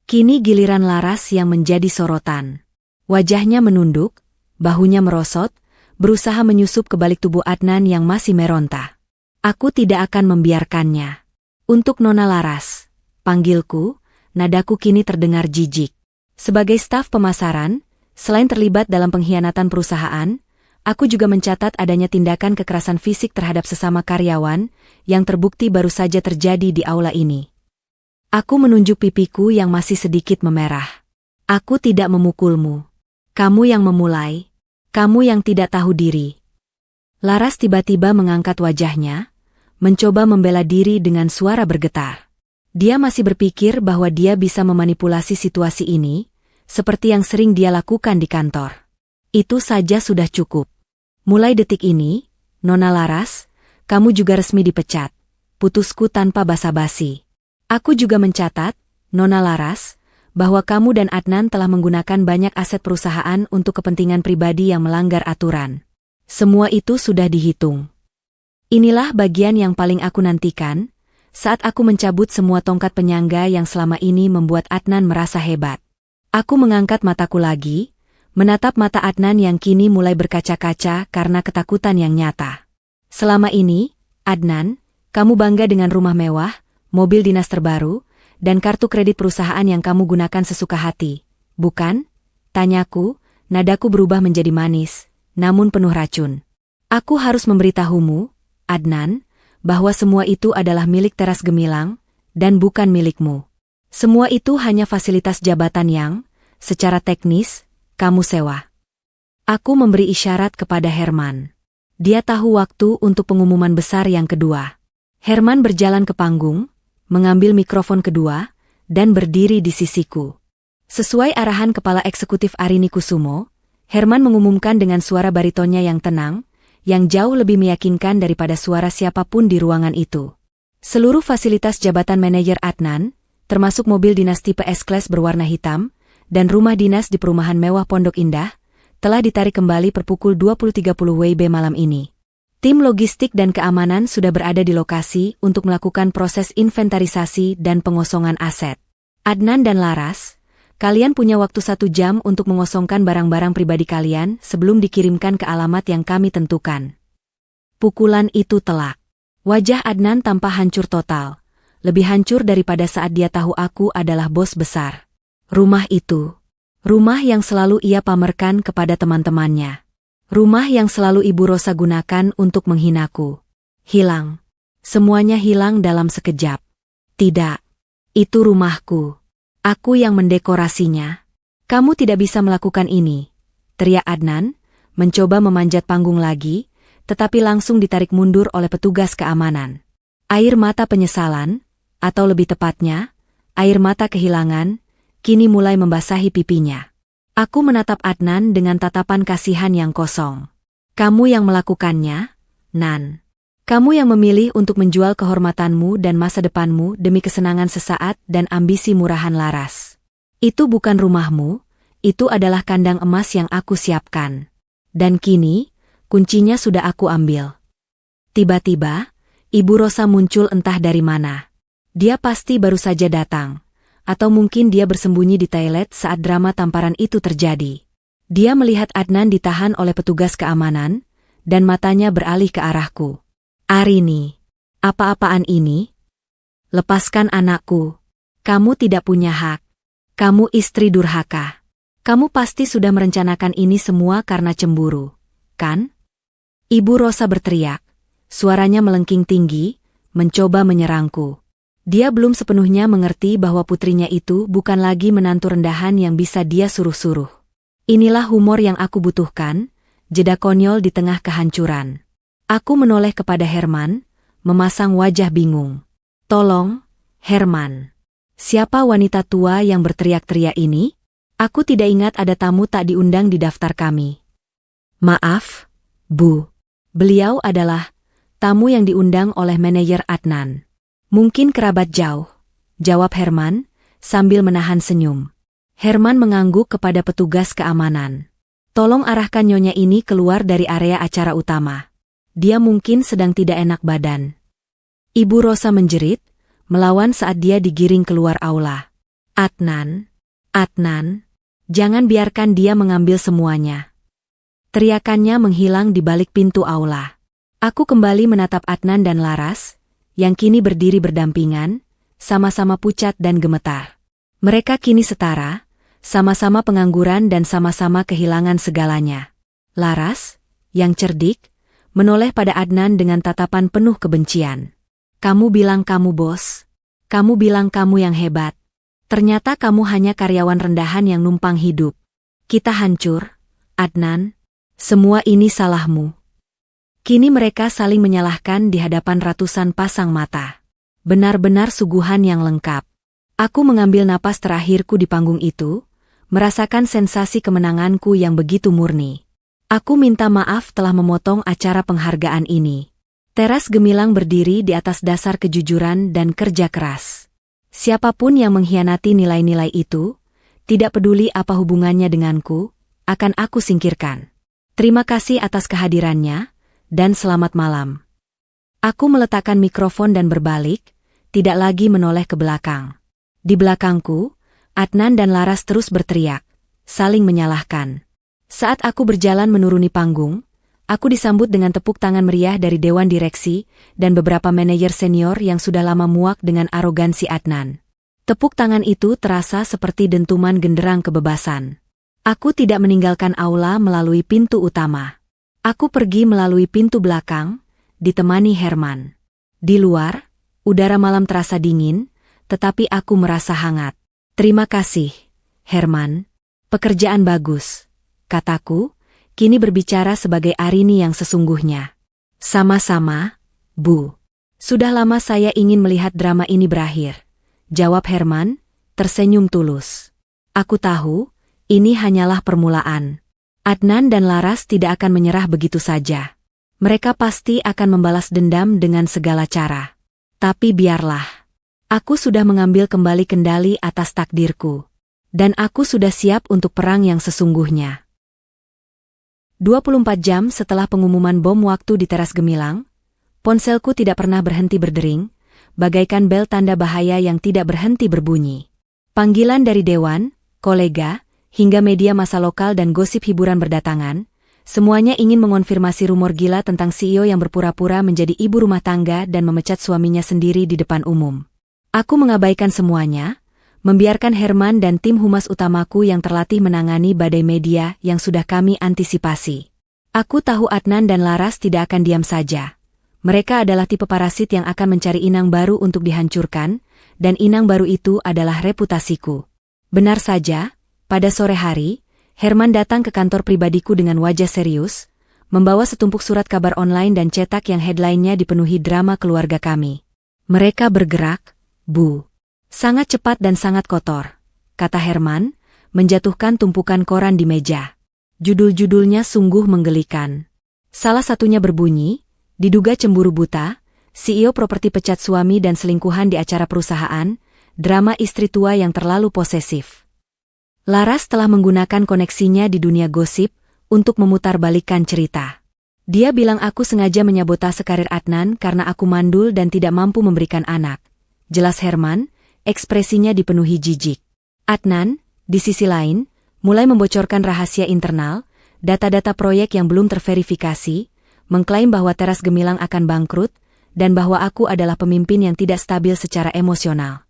[SPEAKER 1] Kini giliran Laras yang menjadi sorotan. Wajahnya menunduk, bahunya merosot, berusaha menyusup ke balik tubuh Adnan yang masih meronta. Aku tidak akan membiarkannya. Untuk Nona Laras, panggilku, nadaku kini terdengar jijik. Sebagai staf pemasaran, selain terlibat dalam pengkhianatan perusahaan, aku juga mencatat adanya tindakan kekerasan fisik terhadap sesama karyawan yang terbukti baru saja terjadi di aula ini. Aku menunjuk pipiku yang masih sedikit memerah. Aku tidak memukulmu. Kamu yang memulai. Kamu yang tidak tahu diri. Laras tiba-tiba mengangkat wajahnya, mencoba membela diri dengan suara bergetar. Dia masih berpikir bahwa dia bisa memanipulasi situasi ini, seperti yang sering dia lakukan di kantor. Itu saja sudah cukup. Mulai detik ini, Nona Laras, kamu juga resmi dipecat. Putusku tanpa basa-basi. Aku juga mencatat, Nona Laras, bahwa kamu dan Adnan telah menggunakan banyak aset perusahaan untuk kepentingan pribadi yang melanggar aturan. Semua itu sudah dihitung. Inilah bagian yang paling aku nantikan, saat aku mencabut semua tongkat penyangga yang selama ini membuat Adnan merasa hebat. Aku mengangkat mataku lagi, menatap mata Adnan yang kini mulai berkaca-kaca karena ketakutan yang nyata. Selama ini, Adnan, kamu bangga dengan rumah mewah, mobil dinas terbaru, dan kartu kredit perusahaan yang kamu gunakan sesuka hati, bukan? Tanyaku, nadaku berubah menjadi manis, namun penuh racun. Aku harus memberitahumu, Adnan, bahwa semua itu adalah milik Teras Gemilang, dan bukan milikmu. Semua itu hanya fasilitas jabatan yang, secara teknis, kamu sewa. Aku memberi isyarat kepada Herman. Dia tahu waktu untuk pengumuman besar yang kedua. Herman berjalan ke panggung, mengambil mikrofon kedua, dan berdiri di sisiku. Sesuai arahan Kepala Eksekutif Arini Kusumo, Herman mengumumkan dengan suara baritonnya yang tenang, yang jauh lebih meyakinkan daripada suara siapapun di ruangan itu. Seluruh fasilitas jabatan manajer Adnan, termasuk mobil dinas tipe S-Class berwarna hitam, dan rumah dinas di perumahan mewah Pondok Indah, telah ditarik kembali per pukul 20.30 WIB malam ini. Tim logistik dan keamanan sudah berada di lokasi untuk melakukan proses inventarisasi dan pengosongan aset. Adnan dan Laras, kalian punya waktu 1 jam untuk mengosongkan barang-barang pribadi kalian sebelum dikirimkan ke alamat yang kami tentukan. Pukulan itu telak. Wajah Adnan tampak hancur total. Lebih hancur daripada saat dia tahu aku adalah bos besar. Rumah itu. Rumah yang selalu ia pamerkan kepada teman-temannya. Rumah yang selalu Ibu Rosa gunakan untuk menghinaku. Hilang. Semuanya hilang dalam sekejap. Tidak. Itu rumahku. Aku yang mendekorasinya. Kamu tidak bisa melakukan ini, teriak Adnan, mencoba memanjat panggung lagi, tetapi langsung ditarik mundur oleh petugas keamanan. Air mata penyesalan, atau lebih tepatnya, air mata kehilangan, kini mulai membasahi pipinya. Aku menatap Adnan dengan tatapan kasihan yang kosong. Kamu yang melakukannya, Nan. Kamu yang memilih untuk menjual kehormatanmu dan masa depanmu demi kesenangan sesaat dan ambisi murahan Laras. Itu bukan rumahmu, itu adalah kandang emas yang aku siapkan. Dan kini, kuncinya sudah aku ambil. Tiba-tiba, Ibu Rosa muncul entah dari mana. Dia pasti baru saja datang. Atau mungkin dia bersembunyi di toilet saat drama tamparan itu terjadi. Dia melihat Adnan ditahan oleh petugas keamanan, dan matanya beralih ke arahku. Arini, apa-apaan ini? Lepaskan anakku. Kamu tidak punya hak. Kamu istri durhaka. Kamu pasti sudah merencanakan ini semua karena cemburu, kan? Ibu Rosa berteriak. Suaranya melengking tinggi, mencoba menyerangku. Dia belum sepenuhnya mengerti bahwa putrinya itu bukan lagi menantu rendahan yang bisa dia suruh-suruh. Inilah humor yang aku butuhkan, jeda konyol di tengah kehancuran. Aku menoleh kepada Herman, memasang wajah bingung. Tolong, Herman. Siapa wanita tua yang berteriak-teriak ini? Aku tidak ingat ada tamu tak diundang di daftar kami. Maaf, Bu. Beliau adalah tamu yang diundang oleh manajer Adnan. Mungkin kerabat jauh, jawab Herman, sambil menahan senyum. Herman mengangguk kepada petugas keamanan. Tolong arahkan nyonya ini keluar dari area acara utama. Dia mungkin sedang tidak enak badan. Ibu Rosa menjerit, melawan saat dia digiring keluar aula. Adnan, jangan biarkan dia mengambil semuanya. Teriakannya menghilang di balik pintu aula. Aku kembali menatap Adnan dan Laras, yang kini berdiri berdampingan, sama-sama pucat dan gemetar. Mereka kini setara, sama-sama pengangguran dan sama-sama kehilangan segalanya. Laras, yang cerdik, menoleh pada Adnan dengan tatapan penuh kebencian. Kamu bilang kamu bos. Kamu bilang kamu yang hebat. Ternyata kamu hanya karyawan rendahan yang numpang hidup. Kita hancur, Adnan. Semua ini salahmu. Kini mereka saling menyalahkan di hadapan ratusan pasang mata. Benar-benar suguhan yang lengkap. Aku mengambil napas terakhirku di panggung itu, merasakan sensasi kemenanganku yang begitu murni. Aku minta maaf telah memotong acara penghargaan ini. Teras gemilang berdiri di atas dasar kejujuran dan kerja keras. Siapapun yang mengkhianati nilai-nilai itu, tidak peduli apa hubungannya denganku, akan aku singkirkan. Terima kasih atas kehadirannya, dan selamat malam. Aku meletakkan mikrofon dan berbalik, tidak lagi menoleh ke belakang. Di belakangku, Adnan dan Laras terus berteriak, saling menyalahkan. Saat aku berjalan menuruni panggung, aku disambut dengan tepuk tangan meriah dari Dewan Direksi dan beberapa manajer senior yang sudah lama muak dengan arogansi Adnan. Tepuk tangan itu terasa seperti dentuman genderang kebebasan. Aku tidak meninggalkan aula melalui pintu utama. Aku pergi melalui pintu belakang, ditemani Herman. Di luar, udara malam terasa dingin, tetapi aku merasa hangat. Terima kasih, Herman. Pekerjaan bagus, kataku, kini berbicara sebagai Arini yang sesungguhnya. Sama-sama, Bu. Sudah lama saya ingin melihat drama ini berakhir, jawab Herman, tersenyum tulus. Aku tahu, ini hanyalah permulaan. Adnan dan Laras tidak akan menyerah begitu saja. Mereka pasti akan membalas dendam dengan segala cara. Tapi biarlah. Aku sudah mengambil kembali kendali atas takdirku. Dan aku sudah siap untuk perang yang sesungguhnya. 24 jam setelah pengumuman bom waktu di teras Gemilang, ponselku tidak pernah berhenti berdering, bagaikan bel tanda bahaya yang tidak berhenti berbunyi. Panggilan dari dewan, kolega, hingga media massa lokal dan gosip hiburan berdatangan, semuanya ingin mengonfirmasi rumor gila tentang CEO yang berpura-pura menjadi ibu rumah tangga dan memecat suaminya sendiri di depan umum. Aku mengabaikan semuanya, membiarkan Herman dan tim humas utamaku yang terlatih menangani badai media yang sudah kami antisipasi. Aku tahu Adnan dan Laras tidak akan diam saja. Mereka adalah tipe parasit yang akan mencari inang baru untuk dihancurkan, dan inang baru itu adalah reputasiku. Benar saja, pada sore hari, Herman datang ke kantor pribadiku dengan wajah serius, membawa setumpuk surat kabar online dan cetak yang headline-nya dipenuhi drama keluarga kami. Mereka bergerak, Bu. Sangat cepat dan sangat kotor, kata Herman, menjatuhkan tumpukan koran di meja. Judul-judulnya sungguh menggelikan. Salah satunya berbunyi, diduga cemburu buta, CEO properti pecat suami dan selingkuhan di acara perusahaan, drama istri tua yang terlalu posesif. Laras telah menggunakan koneksinya di dunia gosip untuk memutarbalikkan cerita. Dia bilang aku sengaja menyabotase karir Adnan karena aku mandul dan tidak mampu memberikan anak. Jelas Herman, ekspresinya dipenuhi jijik. Adnan, di sisi lain, mulai membocorkan rahasia internal, data-data proyek yang belum terverifikasi, mengklaim bahwa teras Gemilang akan bangkrut, dan bahwa aku adalah pemimpin yang tidak stabil secara emosional.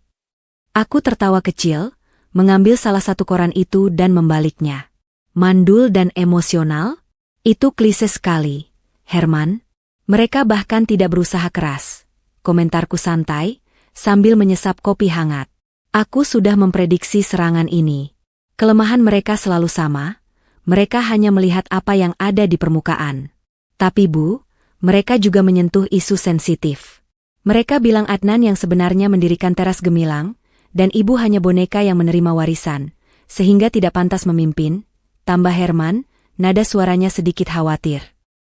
[SPEAKER 1] Aku tertawa kecil, mengambil salah satu koran itu dan membaliknya. Mandul dan emosional? Itu klise sekali, Herman. Mereka bahkan tidak berusaha keras. Komentarku santai, sambil menyesap kopi hangat. Aku sudah memprediksi serangan ini. Kelemahan mereka selalu sama, mereka hanya melihat apa yang ada di permukaan. Tapi Bu, mereka juga menyentuh isu sensitif. Mereka bilang Adnan yang sebenarnya mendirikan teras Gemilang, dan Ibu hanya boneka yang menerima warisan, sehingga tidak pantas memimpin, tambah Herman, nada suaranya sedikit khawatir.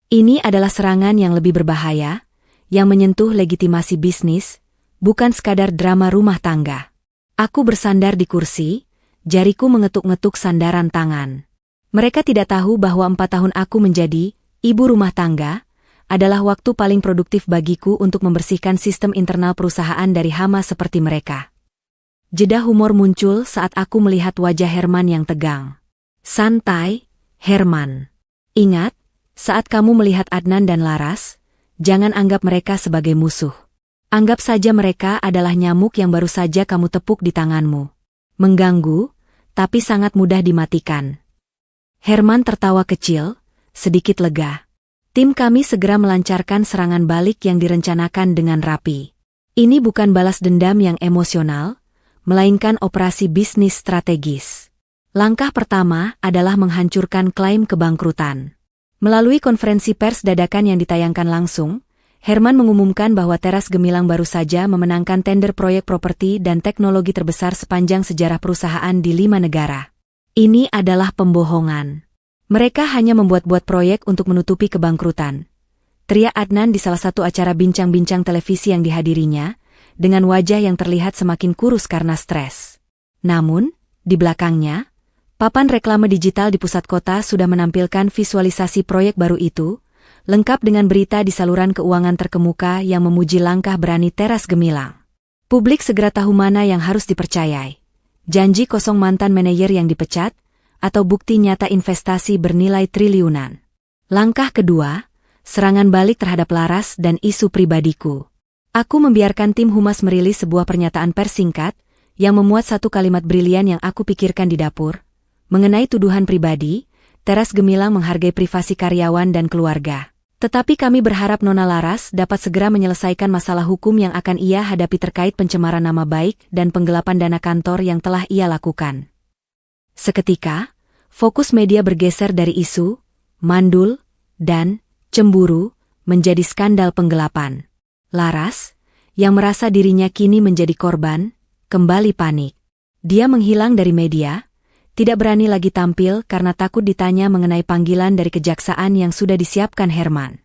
[SPEAKER 1] Ini adalah serangan yang lebih berbahaya, yang menyentuh legitimasi bisnis, bukan sekadar drama rumah tangga. Aku bersandar di kursi, jariku mengetuk-ngetuk sandaran tangan. Mereka tidak tahu bahwa 4 tahun aku menjadi ibu rumah tangga adalah waktu paling produktif bagiku untuk membersihkan sistem internal perusahaan dari hama seperti mereka. Jeda humor muncul saat aku melihat wajah Herman yang tegang. Santai, Herman. Ingat, saat kamu melihat Adnan dan Laras, jangan anggap mereka sebagai musuh. Anggap saja mereka adalah nyamuk yang baru saja kamu tepuk di tanganmu. Mengganggu, tapi sangat mudah dimatikan. Herman tertawa kecil, sedikit lega. Tim kami segera melancarkan serangan balik yang direncanakan dengan rapi. Ini bukan balas dendam yang emosional, melainkan operasi bisnis strategis. Langkah pertama adalah menghancurkan klaim kebangkrutan. Melalui konferensi pers dadakan yang ditayangkan langsung, Herman mengumumkan bahwa teras Gemilang baru saja memenangkan tender proyek properti dan teknologi terbesar sepanjang sejarah perusahaan di 5 negara. Ini adalah pembohongan. Mereka hanya membuat-buat proyek untuk menutupi kebangkrutan. Teriak Adnan di salah satu acara bincang-bincang televisi yang dihadirinya, dengan wajah yang terlihat semakin kurus karena stres. Namun, di belakangnya, papan reklame digital di pusat kota sudah menampilkan visualisasi proyek baru itu, lengkap dengan berita di saluran keuangan terkemuka yang memuji langkah berani teras Gemilang. Publik segera tahu mana yang harus dipercayai. Janji kosong mantan manajer yang dipecat, atau bukti nyata investasi bernilai triliunan. Langkah kedua, serangan balik terhadap Laras dan isu pribadiku. Aku membiarkan tim humas merilis sebuah pernyataan pers singkat, yang memuat satu kalimat brilian yang aku pikirkan di dapur, mengenai tuduhan pribadi, teras Gemilang menghargai privasi karyawan dan keluarga. Tetapi kami berharap Nona Laras dapat segera menyelesaikan masalah hukum yang akan ia hadapi terkait pencemaran nama baik dan penggelapan dana kantor yang telah ia lakukan. Seketika, fokus media bergeser dari isu, mandul, dan cemburu, menjadi skandal penggelapan. Laras, yang merasa dirinya kini menjadi korban, kembali panik. Dia menghilang dari media, tidak berani lagi tampil karena takut ditanya mengenai panggilan dari kejaksaan yang sudah disiapkan Herman.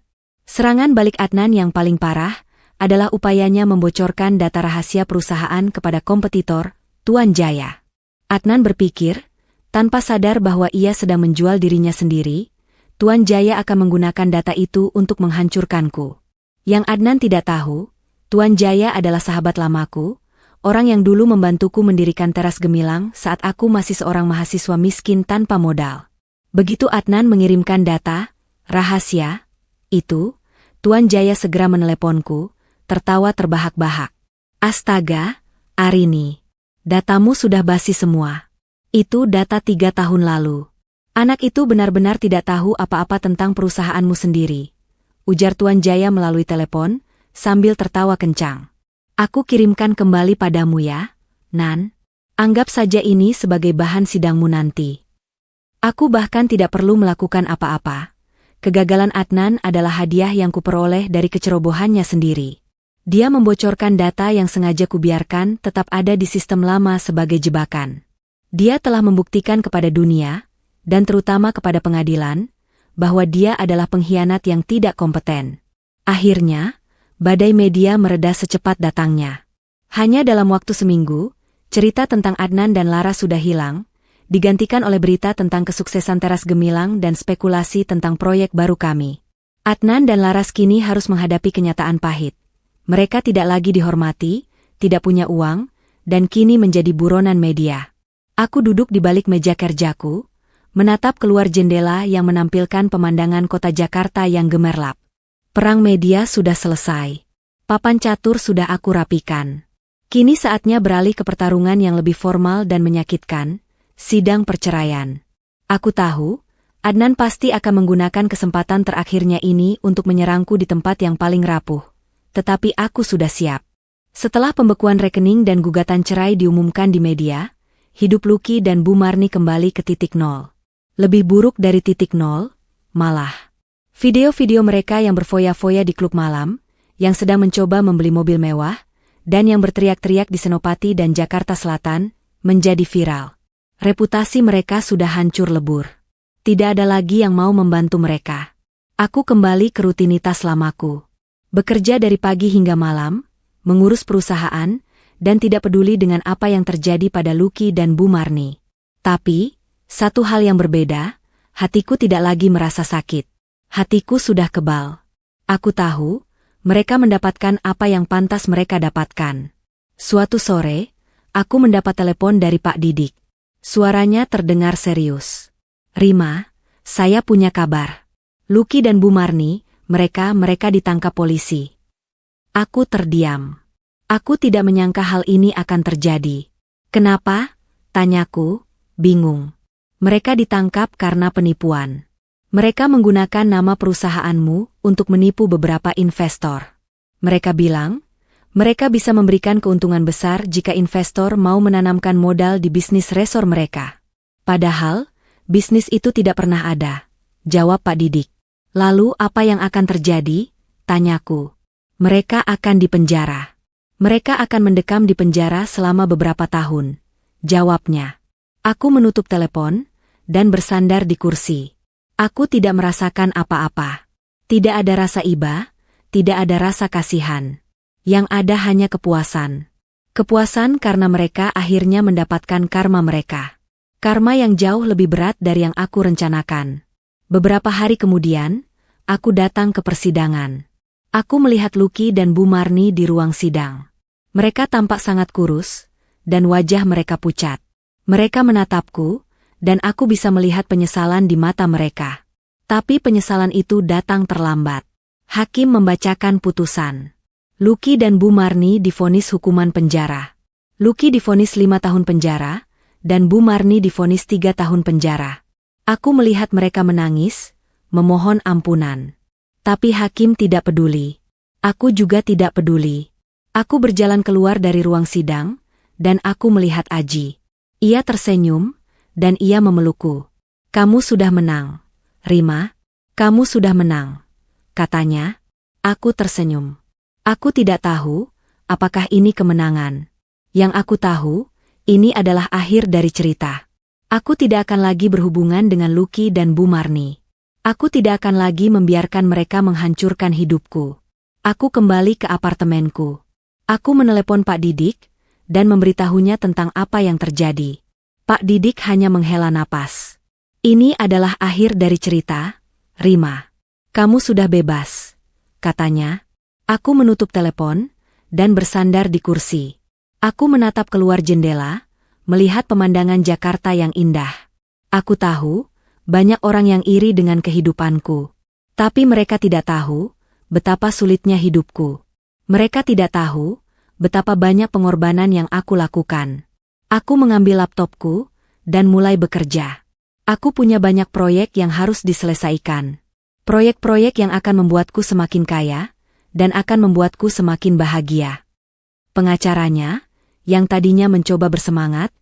[SPEAKER 1] Serangan balik Adnan yang paling parah adalah upayanya membocorkan data rahasia perusahaan kepada kompetitor, Tuan Jaya. Adnan berpikir, tanpa sadar bahwa ia sedang menjual dirinya sendiri, Tuan Jaya akan menggunakan data itu untuk menghancurkanku. Yang Adnan tidak tahu, Tuan Jaya adalah sahabat lamaku, orang yang dulu membantuku mendirikan teras gemilang saat aku masih seorang mahasiswa miskin tanpa modal. Begitu Adnan mengirimkan data rahasia itu, Tuan Jaya segera meneleponku, tertawa terbahak-bahak. Astaga, Arini, datamu sudah basi semua. Itu data 3 tahun lalu. Anak itu benar-benar tidak tahu apa-apa tentang perusahaanmu sendiri, ujar Tuan Jaya melalui telepon, sambil tertawa kencang. Aku kirimkan kembali padamu ya, Nan. Anggap saja ini sebagai bahan sidangmu nanti. Aku bahkan tidak perlu melakukan apa-apa. Kegagalan Adnan adalah hadiah yang kuperoleh dari kecerobohannya sendiri. Dia membocorkan data yang sengaja kubiarkan tetap ada di sistem lama sebagai jebakan. Dia telah membuktikan kepada dunia, dan terutama kepada pengadilan, bahwa dia adalah pengkhianat yang tidak kompeten. Akhirnya, badai media mereda secepat datangnya. Hanya dalam waktu seminggu, cerita tentang Adnan dan Lara sudah hilang, digantikan oleh berita tentang kesuksesan teras gemilang dan spekulasi tentang proyek baru kami. Adnan dan Laras kini harus menghadapi kenyataan pahit. Mereka tidak lagi dihormati, tidak punya uang, dan kini menjadi buronan media. Aku duduk di balik meja kerjaku, menatap keluar jendela yang menampilkan pemandangan kota Jakarta yang gemerlap. Perang media sudah selesai. Papan catur sudah aku rapikan. Kini saatnya beralih ke pertarungan yang lebih formal dan menyakitkan, sidang perceraian. Aku tahu, Adnan pasti akan menggunakan kesempatan terakhirnya ini untuk menyerangku di tempat yang paling rapuh. Tetapi aku sudah siap. Setelah pembekuan rekening dan gugatan cerai diumumkan di media, hidup Lucky dan Bu Marni kembali ke titik nol. Lebih buruk dari titik nol, malah. Video-video mereka yang berfoya-foya di klub malam, yang sedang mencoba membeli mobil mewah, dan yang berteriak-teriak di Senopati dan Jakarta Selatan, menjadi viral. Reputasi mereka sudah hancur lebur. Tidak ada lagi yang mau membantu mereka. Aku kembali ke rutinitas lamaku. Bekerja dari pagi hingga malam, mengurus perusahaan, dan tidak peduli dengan apa yang terjadi pada Lucky dan Bu Marni. Tapi, satu hal yang berbeda, hatiku tidak lagi merasa sakit. Hatiku sudah kebal. Aku tahu, mereka mendapatkan apa yang pantas mereka dapatkan. Suatu sore, aku mendapat telepon dari Pak Didik. Suaranya terdengar serius. Rima, saya punya kabar. Lucky dan Bu Marni, mereka ditangkap polisi. Aku terdiam. Aku tidak menyangka hal ini akan terjadi. Kenapa? Tanyaku, bingung. Mereka ditangkap karena penipuan. Mereka menggunakan nama perusahaanmu untuk menipu beberapa investor. Mereka bilang, mereka bisa memberikan keuntungan besar jika investor mau menanamkan modal di bisnis resor mereka. Padahal, bisnis itu tidak pernah ada, jawab Pak Didik. Lalu apa yang akan terjadi? Tanyaku. Mereka akan dipenjara. Mereka akan mendekam di penjara selama beberapa tahun, jawabnya. Aku menutup telepon, dan bersandar di kursi. Aku tidak merasakan apa-apa. Tidak ada rasa iba, tidak ada rasa kasihan. Yang ada hanya kepuasan. Kepuasan karena mereka akhirnya mendapatkan karma mereka. Karma yang jauh lebih berat dari yang aku rencanakan. Beberapa hari kemudian, aku datang ke persidangan. Aku melihat Lucky dan Bu Marni di ruang sidang. Mereka tampak sangat kurus, dan wajah mereka pucat. Mereka menatapku, dan aku bisa melihat penyesalan di mata mereka. Tapi penyesalan itu datang terlambat. Hakim membacakan putusan. Lucky dan Bu Marni divonis hukuman penjara. Lucky divonis 5 tahun penjara, dan Bu Marni divonis 3 tahun penjara. Aku melihat mereka menangis, memohon ampunan. Tapi hakim tidak peduli. Aku juga tidak peduli. Aku berjalan keluar dari ruang sidang, dan aku melihat Aji. Ia tersenyum, dan ia memelukku. Kamu sudah menang, Rima. Kamu sudah menang, katanya. Aku tersenyum. Aku tidak tahu apakah ini kemenangan? Yang aku tahu, ini adalah akhir dari cerita. Aku tidak akan lagi berhubungan dengan Lucky dan Bu Marni. Aku tidak akan lagi membiarkan mereka menghancurkan hidupku. Aku kembali ke apartemenku. Aku menelepon Pak Didik dan memberitahunya tentang apa yang terjadi. Pak Didik hanya menghela napas. Ini adalah akhir dari cerita, Rima. Kamu sudah bebas, katanya. Aku menutup telepon dan bersandar di kursi. Aku menatap keluar jendela, melihat pemandangan Jakarta yang indah. Aku tahu, banyak orang yang iri dengan kehidupanku. Tapi mereka tidak tahu betapa sulitnya hidupku. Mereka tidak tahu betapa banyak pengorbanan yang aku lakukan. Aku mengambil laptopku dan mulai bekerja. Aku punya banyak proyek yang harus diselesaikan. Proyek-proyek yang akan membuatku semakin kaya dan akan membuatku semakin bahagia. Pengacaranya, yang tadinya mencoba bersemangat,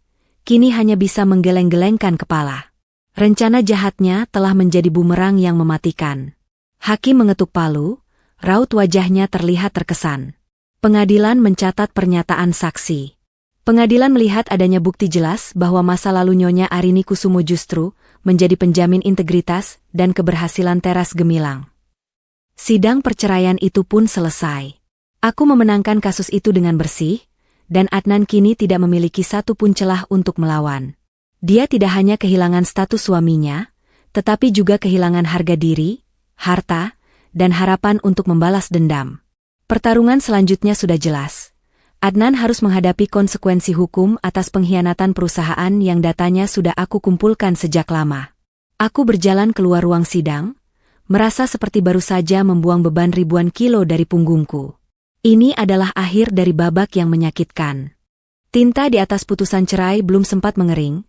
[SPEAKER 1] kini hanya bisa menggeleng-gelengkan kepala. Rencana jahatnya telah menjadi bumerang yang mematikan. Hakim mengetuk palu, raut wajahnya terlihat terkesan. Pengadilan mencatat pernyataan saksi. Pengadilan melihat adanya bukti jelas bahwa masa lalu Nyonya Arini Kusumo justru menjadi penjamin integritas dan keberhasilan Teras Gemilang. Sidang perceraian itu pun selesai. Aku memenangkan kasus itu dengan bersih, dan Adnan kini tidak memiliki satu pun celah untuk melawan. Dia tidak hanya kehilangan status suaminya, tetapi juga kehilangan harga diri, harta, dan harapan untuk membalas dendam. Pertarungan selanjutnya sudah jelas. Adnan harus menghadapi konsekuensi hukum atas pengkhianatan perusahaan yang datanya sudah aku kumpulkan sejak lama. Aku berjalan keluar ruang sidang, merasa seperti baru saja membuang beban ribuan kilo dari punggungku. Ini adalah akhir dari babak yang menyakitkan. Tinta di atas putusan cerai belum sempat mengering,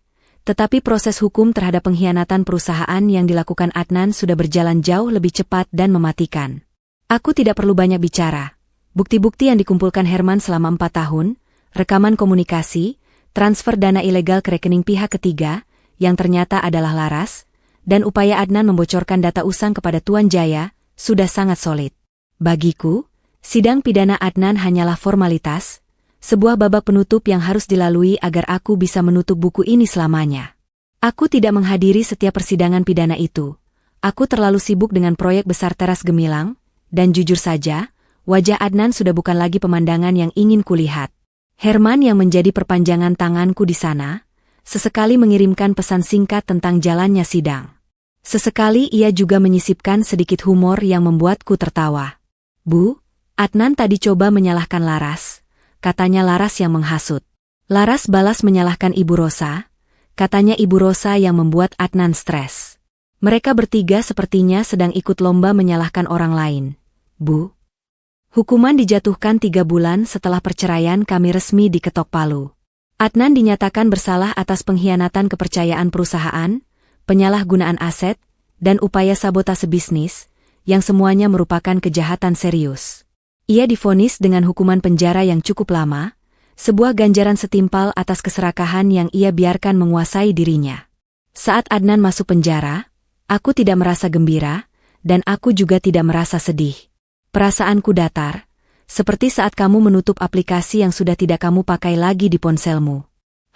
[SPEAKER 1] tetapi proses hukum terhadap pengkhianatan perusahaan yang dilakukan Adnan sudah berjalan jauh lebih cepat dan mematikan. Aku tidak perlu banyak bicara. Bukti-bukti yang dikumpulkan Herman selama 4 tahun, rekaman komunikasi, transfer dana ilegal ke rekening pihak ketiga, yang ternyata adalah Laras, dan upaya Adnan membocorkan data usang kepada Tuan Jaya, sudah sangat solid. Bagiku, sidang pidana Adnan hanyalah formalitas, sebuah babak penutup yang harus dilalui agar aku bisa menutup buku ini selamanya. Aku tidak menghadiri setiap persidangan pidana itu. Aku terlalu sibuk dengan proyek besar Teras Gemilang, dan jujur saja, wajah Adnan sudah bukan lagi pemandangan yang ingin kulihat. Herman yang menjadi perpanjangan tanganku di sana, sesekali mengirimkan pesan singkat tentang jalannya sidang. Sesekali ia juga menyisipkan sedikit humor yang membuatku tertawa. Bu, Adnan tadi coba menyalahkan Laras, katanya Laras yang menghasut. Laras balas menyalahkan Ibu Rosa, katanya Ibu Rosa yang membuat Adnan stres. Mereka bertiga sepertinya sedang ikut lomba menyalahkan orang lain. Bu, hukuman dijatuhkan 3 bulan setelah perceraian kami resmi diketok palu. Adnan dinyatakan bersalah atas pengkhianatan kepercayaan perusahaan, penyalahgunaan aset, dan upaya sabotase bisnis, yang semuanya merupakan kejahatan serius. Ia divonis dengan hukuman penjara yang cukup lama, sebuah ganjaran setimpal atas keserakahan yang ia biarkan menguasai dirinya. Saat Adnan masuk penjara, aku tidak merasa gembira, dan aku juga tidak merasa sedih. Perasaanku datar, seperti saat kamu menutup aplikasi yang sudah tidak kamu pakai lagi di ponselmu.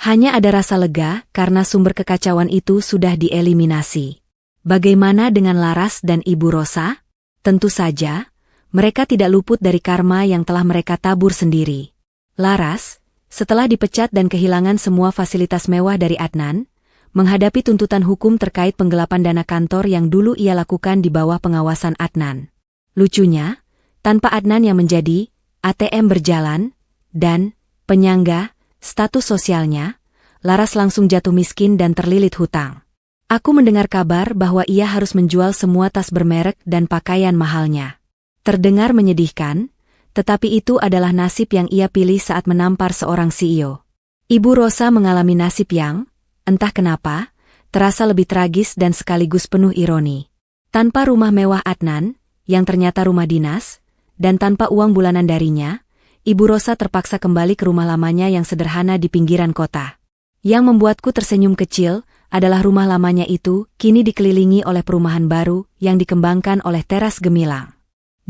[SPEAKER 1] Hanya ada rasa lega karena sumber kekacauan itu sudah dieliminasi. Bagaimana dengan Laras dan Ibu Rosa? Tentu saja, mereka tidak luput dari karma yang telah mereka tabur sendiri. Laras, setelah dipecat dan kehilangan semua fasilitas mewah dari Adnan, menghadapi tuntutan hukum terkait penggelapan dana kantor yang dulu ia lakukan di bawah pengawasan Adnan. Lucunya, tanpa Adnan yang menjadi ATM berjalan, dan penyangga, status sosialnya, Laras langsung jatuh miskin dan terlilit hutang. Aku mendengar kabar bahwa ia harus menjual semua tas bermerek dan pakaian mahalnya. Terdengar menyedihkan, tetapi itu adalah nasib yang ia pilih saat menampar seorang CEO. Ibu Rosa mengalami nasib yang, entah kenapa, terasa lebih tragis dan sekaligus penuh ironi. Tanpa rumah mewah Adnan, yang ternyata rumah dinas, dan tanpa uang bulanan darinya, Ibu Rosa terpaksa kembali ke rumah lamanya yang sederhana di pinggiran kota. Yang membuatku tersenyum kecil adalah rumah lamanya itu kini dikelilingi oleh perumahan baru yang dikembangkan oleh Teras Gemilang.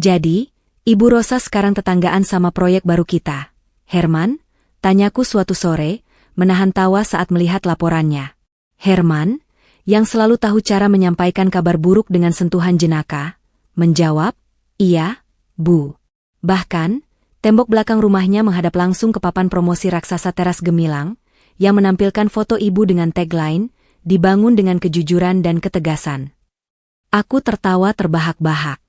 [SPEAKER 1] Jadi, Ibu Rosa sekarang tetanggaan sama proyek baru kita. Herman? Tanyaku suatu sore, menahan tawa saat melihat laporannya. Herman, yang selalu tahu cara menyampaikan kabar buruk dengan sentuhan jenaka, menjawab, "Iya, Bu." Bahkan, tembok belakang rumahnya menghadap langsung ke papan promosi raksasa teras gemilang, yang menampilkan foto ibu dengan tagline, "Dibangun dengan kejujuran dan ketegasan." Aku tertawa terbahak-bahak.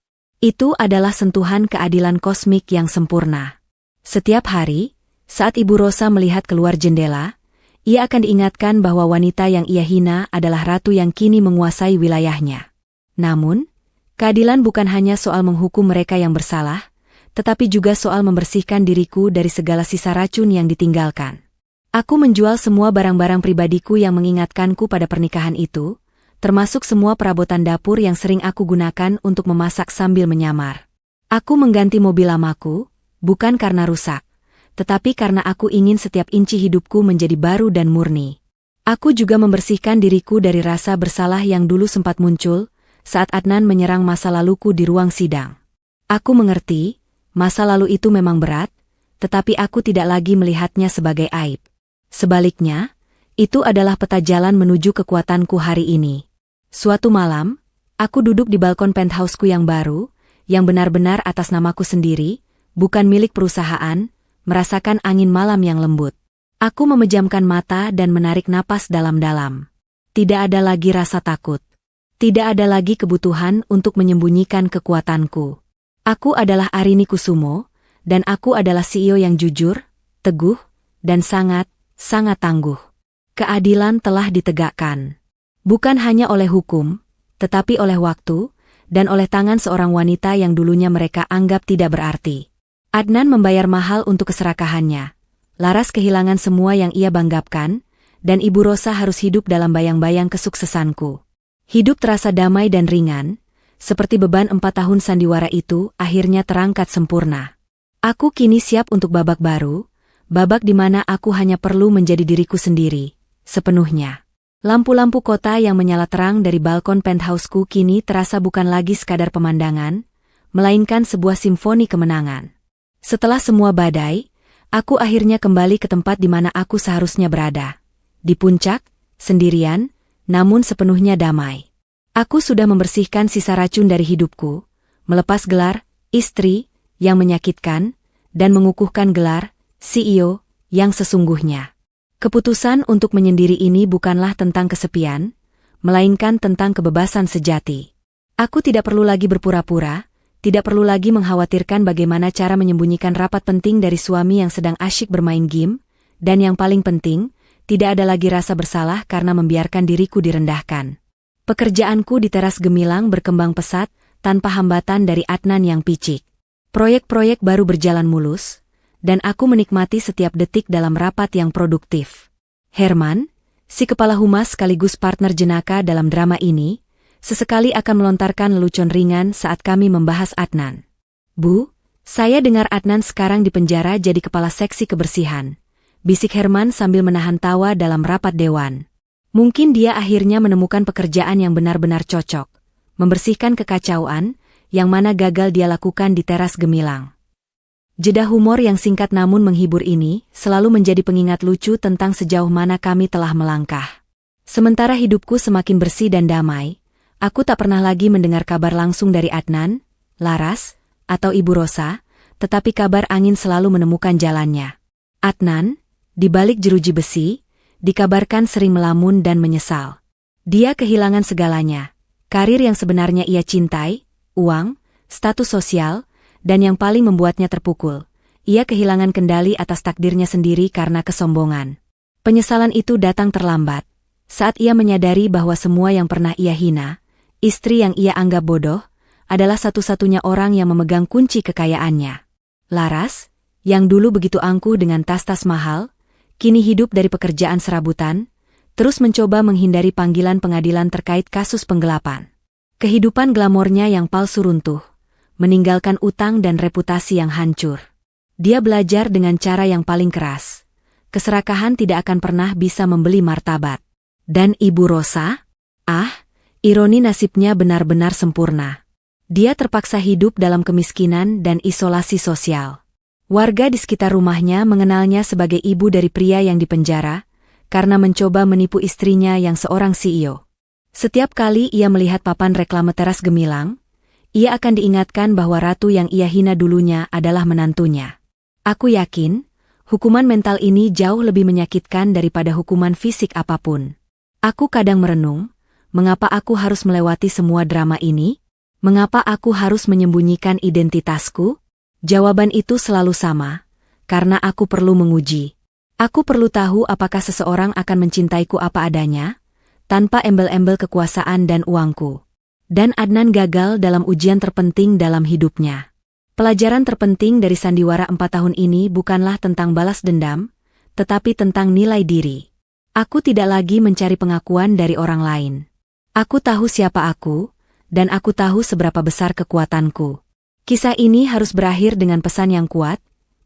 [SPEAKER 1] Itu adalah sentuhan keadilan kosmik yang sempurna. Setiap hari, saat Ibu Rosa melihat keluar jendela, ia akan diingatkan bahwa wanita yang ia hina adalah ratu yang kini menguasai wilayahnya. Namun, keadilan bukan hanya soal menghukum mereka yang bersalah, tetapi juga soal membersihkan diriku dari segala sisa racun yang ditinggalkan. Aku menjual semua barang-barang pribadiku yang mengingatkanku pada pernikahan itu, termasuk semua perabotan dapur yang sering aku gunakan untuk memasak sambil menyamar. Aku mengganti mobil lamaku, bukan karena rusak, tetapi karena aku ingin setiap inci hidupku menjadi baru dan murni. Aku juga membersihkan diriku dari rasa bersalah yang dulu sempat muncul saat Adnan menyerang masa laluku di ruang sidang. Aku mengerti, masa lalu itu memang berat, tetapi aku tidak lagi melihatnya sebagai aib. Sebaliknya, itu adalah peta jalan menuju kekuatanku hari ini. Suatu malam, aku duduk di balkon penthouseku yang baru, yang benar-benar atas namaku sendiri, bukan milik perusahaan, merasakan angin malam yang lembut. Aku memejamkan mata dan menarik napas dalam-dalam. Tidak ada lagi rasa takut. Tidak ada lagi kebutuhan untuk menyembunyikan kekuatanku. Aku adalah Arini Kusumo, dan aku adalah CEO yang jujur, teguh, dan sangat tangguh. Keadilan telah ditegakkan. Bukan hanya oleh hukum, tetapi oleh waktu, dan oleh tangan seorang wanita yang dulunya mereka anggap tidak berarti. Adnan membayar mahal untuk keserakahannya. Laras kehilangan semua yang ia banggakan, dan Ibu Rosa harus hidup dalam bayang-bayang kesuksesanku. Hidup terasa damai dan ringan, seperti beban 4 tahun sandiwara itu akhirnya terangkat sempurna. Aku kini siap untuk babak baru, babak di mana aku hanya perlu menjadi diriku sendiri, sepenuhnya. Lampu-lampu kota yang menyala terang dari balkon penthouseku kini terasa bukan lagi sekadar pemandangan, melainkan sebuah simfoni kemenangan. Setelah semua badai, aku akhirnya kembali ke tempat di mana aku seharusnya berada. Di puncak, sendirian, namun sepenuhnya damai. Aku sudah membersihkan sisa racun dari hidupku, melepas gelar istri yang menyakitkan, dan mengukuhkan gelar CEO yang sesungguhnya. Keputusan untuk menyendiri ini bukanlah tentang kesepian, melainkan tentang kebebasan sejati. Aku tidak perlu lagi berpura-pura, tidak perlu lagi mengkhawatirkan bagaimana cara menyembunyikan rapat penting dari suami yang sedang asyik bermain game, dan yang paling penting, tidak ada lagi rasa bersalah karena membiarkan diriku direndahkan. Pekerjaanku di teras gemilang berkembang pesat, tanpa hambatan dari Adnan yang picik. Proyek-proyek baru berjalan mulus, dan aku menikmati setiap detik dalam rapat yang produktif. Herman, si kepala humas sekaligus partner jenaka dalam drama ini, sesekali akan melontarkan lelucon ringan saat kami membahas Adnan. "Bu, saya dengar Adnan sekarang di penjara jadi kepala seksi kebersihan," bisik Herman sambil menahan tawa dalam rapat dewan. Mungkin dia akhirnya menemukan pekerjaan yang benar-benar cocok, membersihkan kekacauan, yang mana gagal dia lakukan di teras gemilang. Jeda humor yang singkat namun menghibur ini selalu menjadi pengingat lucu tentang sejauh mana kami telah melangkah. Sementara hidupku semakin bersih dan damai, aku tak pernah lagi mendengar kabar langsung dari Adnan, Laras, atau Ibu Rosa, tetapi kabar angin selalu menemukan jalannya. Adnan, di balik jeruji besi, dikabarkan sering melamun dan menyesal. Dia kehilangan segalanya, karir yang sebenarnya ia cintai, uang, status sosial, dan yang paling membuatnya terpukul, ia kehilangan kendali atas takdirnya sendiri karena kesombongan. Penyesalan itu datang terlambat, saat ia menyadari bahwa semua yang pernah ia hina, istri yang ia anggap bodoh, adalah satu-satunya orang yang memegang kunci kekayaannya. Laras, yang dulu begitu angkuh dengan tas-tas mahal, kini hidup dari pekerjaan serabutan, terus mencoba menghindari panggilan pengadilan terkait kasus penggelapan. Kehidupan glamornya yang palsu runtuh, meninggalkan utang dan reputasi yang hancur. Dia belajar dengan cara yang paling keras. Keserakahan tidak akan pernah bisa membeli martabat. Dan Ibu Rosa? Ah, ironi nasibnya benar-benar sempurna. Dia terpaksa hidup dalam kemiskinan dan isolasi sosial. Warga di sekitar rumahnya mengenalnya sebagai ibu dari pria yang dipenjara, karena mencoba menipu istrinya yang seorang CEO. Setiap kali ia melihat papan reklame teras gemilang, ia akan diingatkan bahwa ratu yang ia hina dulunya adalah menantunya. Aku yakin, hukuman mental ini jauh lebih menyakitkan daripada hukuman fisik apapun. Aku kadang merenung, mengapa aku harus melewati semua drama ini? Mengapa aku harus menyembunyikan identitasku? Jawaban itu selalu sama, karena aku perlu menguji. Aku perlu tahu apakah seseorang akan mencintaiku apa adanya, tanpa embel-embel kekuasaan dan uangku. Dan Adnan gagal dalam ujian terpenting dalam hidupnya. Pelajaran terpenting dari sandiwara 4 tahun ini bukanlah tentang balas dendam, tetapi tentang nilai diri. Aku tidak lagi mencari pengakuan dari orang lain. Aku tahu siapa aku, dan aku tahu seberapa besar kekuatanku. Kisah ini harus berakhir dengan pesan yang kuat,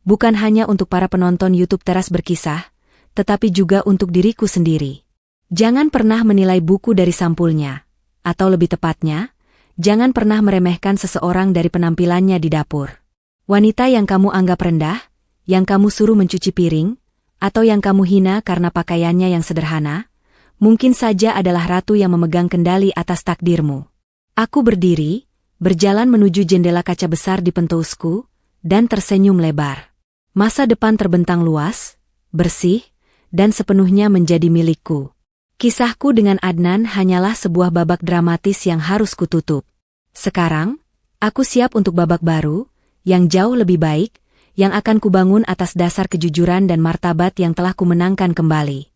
[SPEAKER 1] bukan hanya untuk para penonton YouTube Teras Berkisah, tetapi juga untuk diriku sendiri. Jangan pernah menilai buku dari sampulnya, atau lebih tepatnya, jangan pernah meremehkan seseorang dari penampilannya di dapur. Wanita yang kamu anggap rendah, yang kamu suruh mencuci piring, atau yang kamu hina karena pakaiannya yang sederhana, mungkin saja adalah ratu yang memegang kendali atas takdirmu. Aku berdiri, berjalan menuju jendela kaca besar di pentusku, dan tersenyum lebar. Masa depan terbentang luas, bersih, dan sepenuhnya menjadi milikku. Kisahku dengan Adnan hanyalah sebuah babak dramatis yang harus kututup. Sekarang, aku siap untuk babak baru, yang jauh lebih baik, yang akan kubangun atas dasar kejujuran dan martabat yang telah kumenangkan kembali.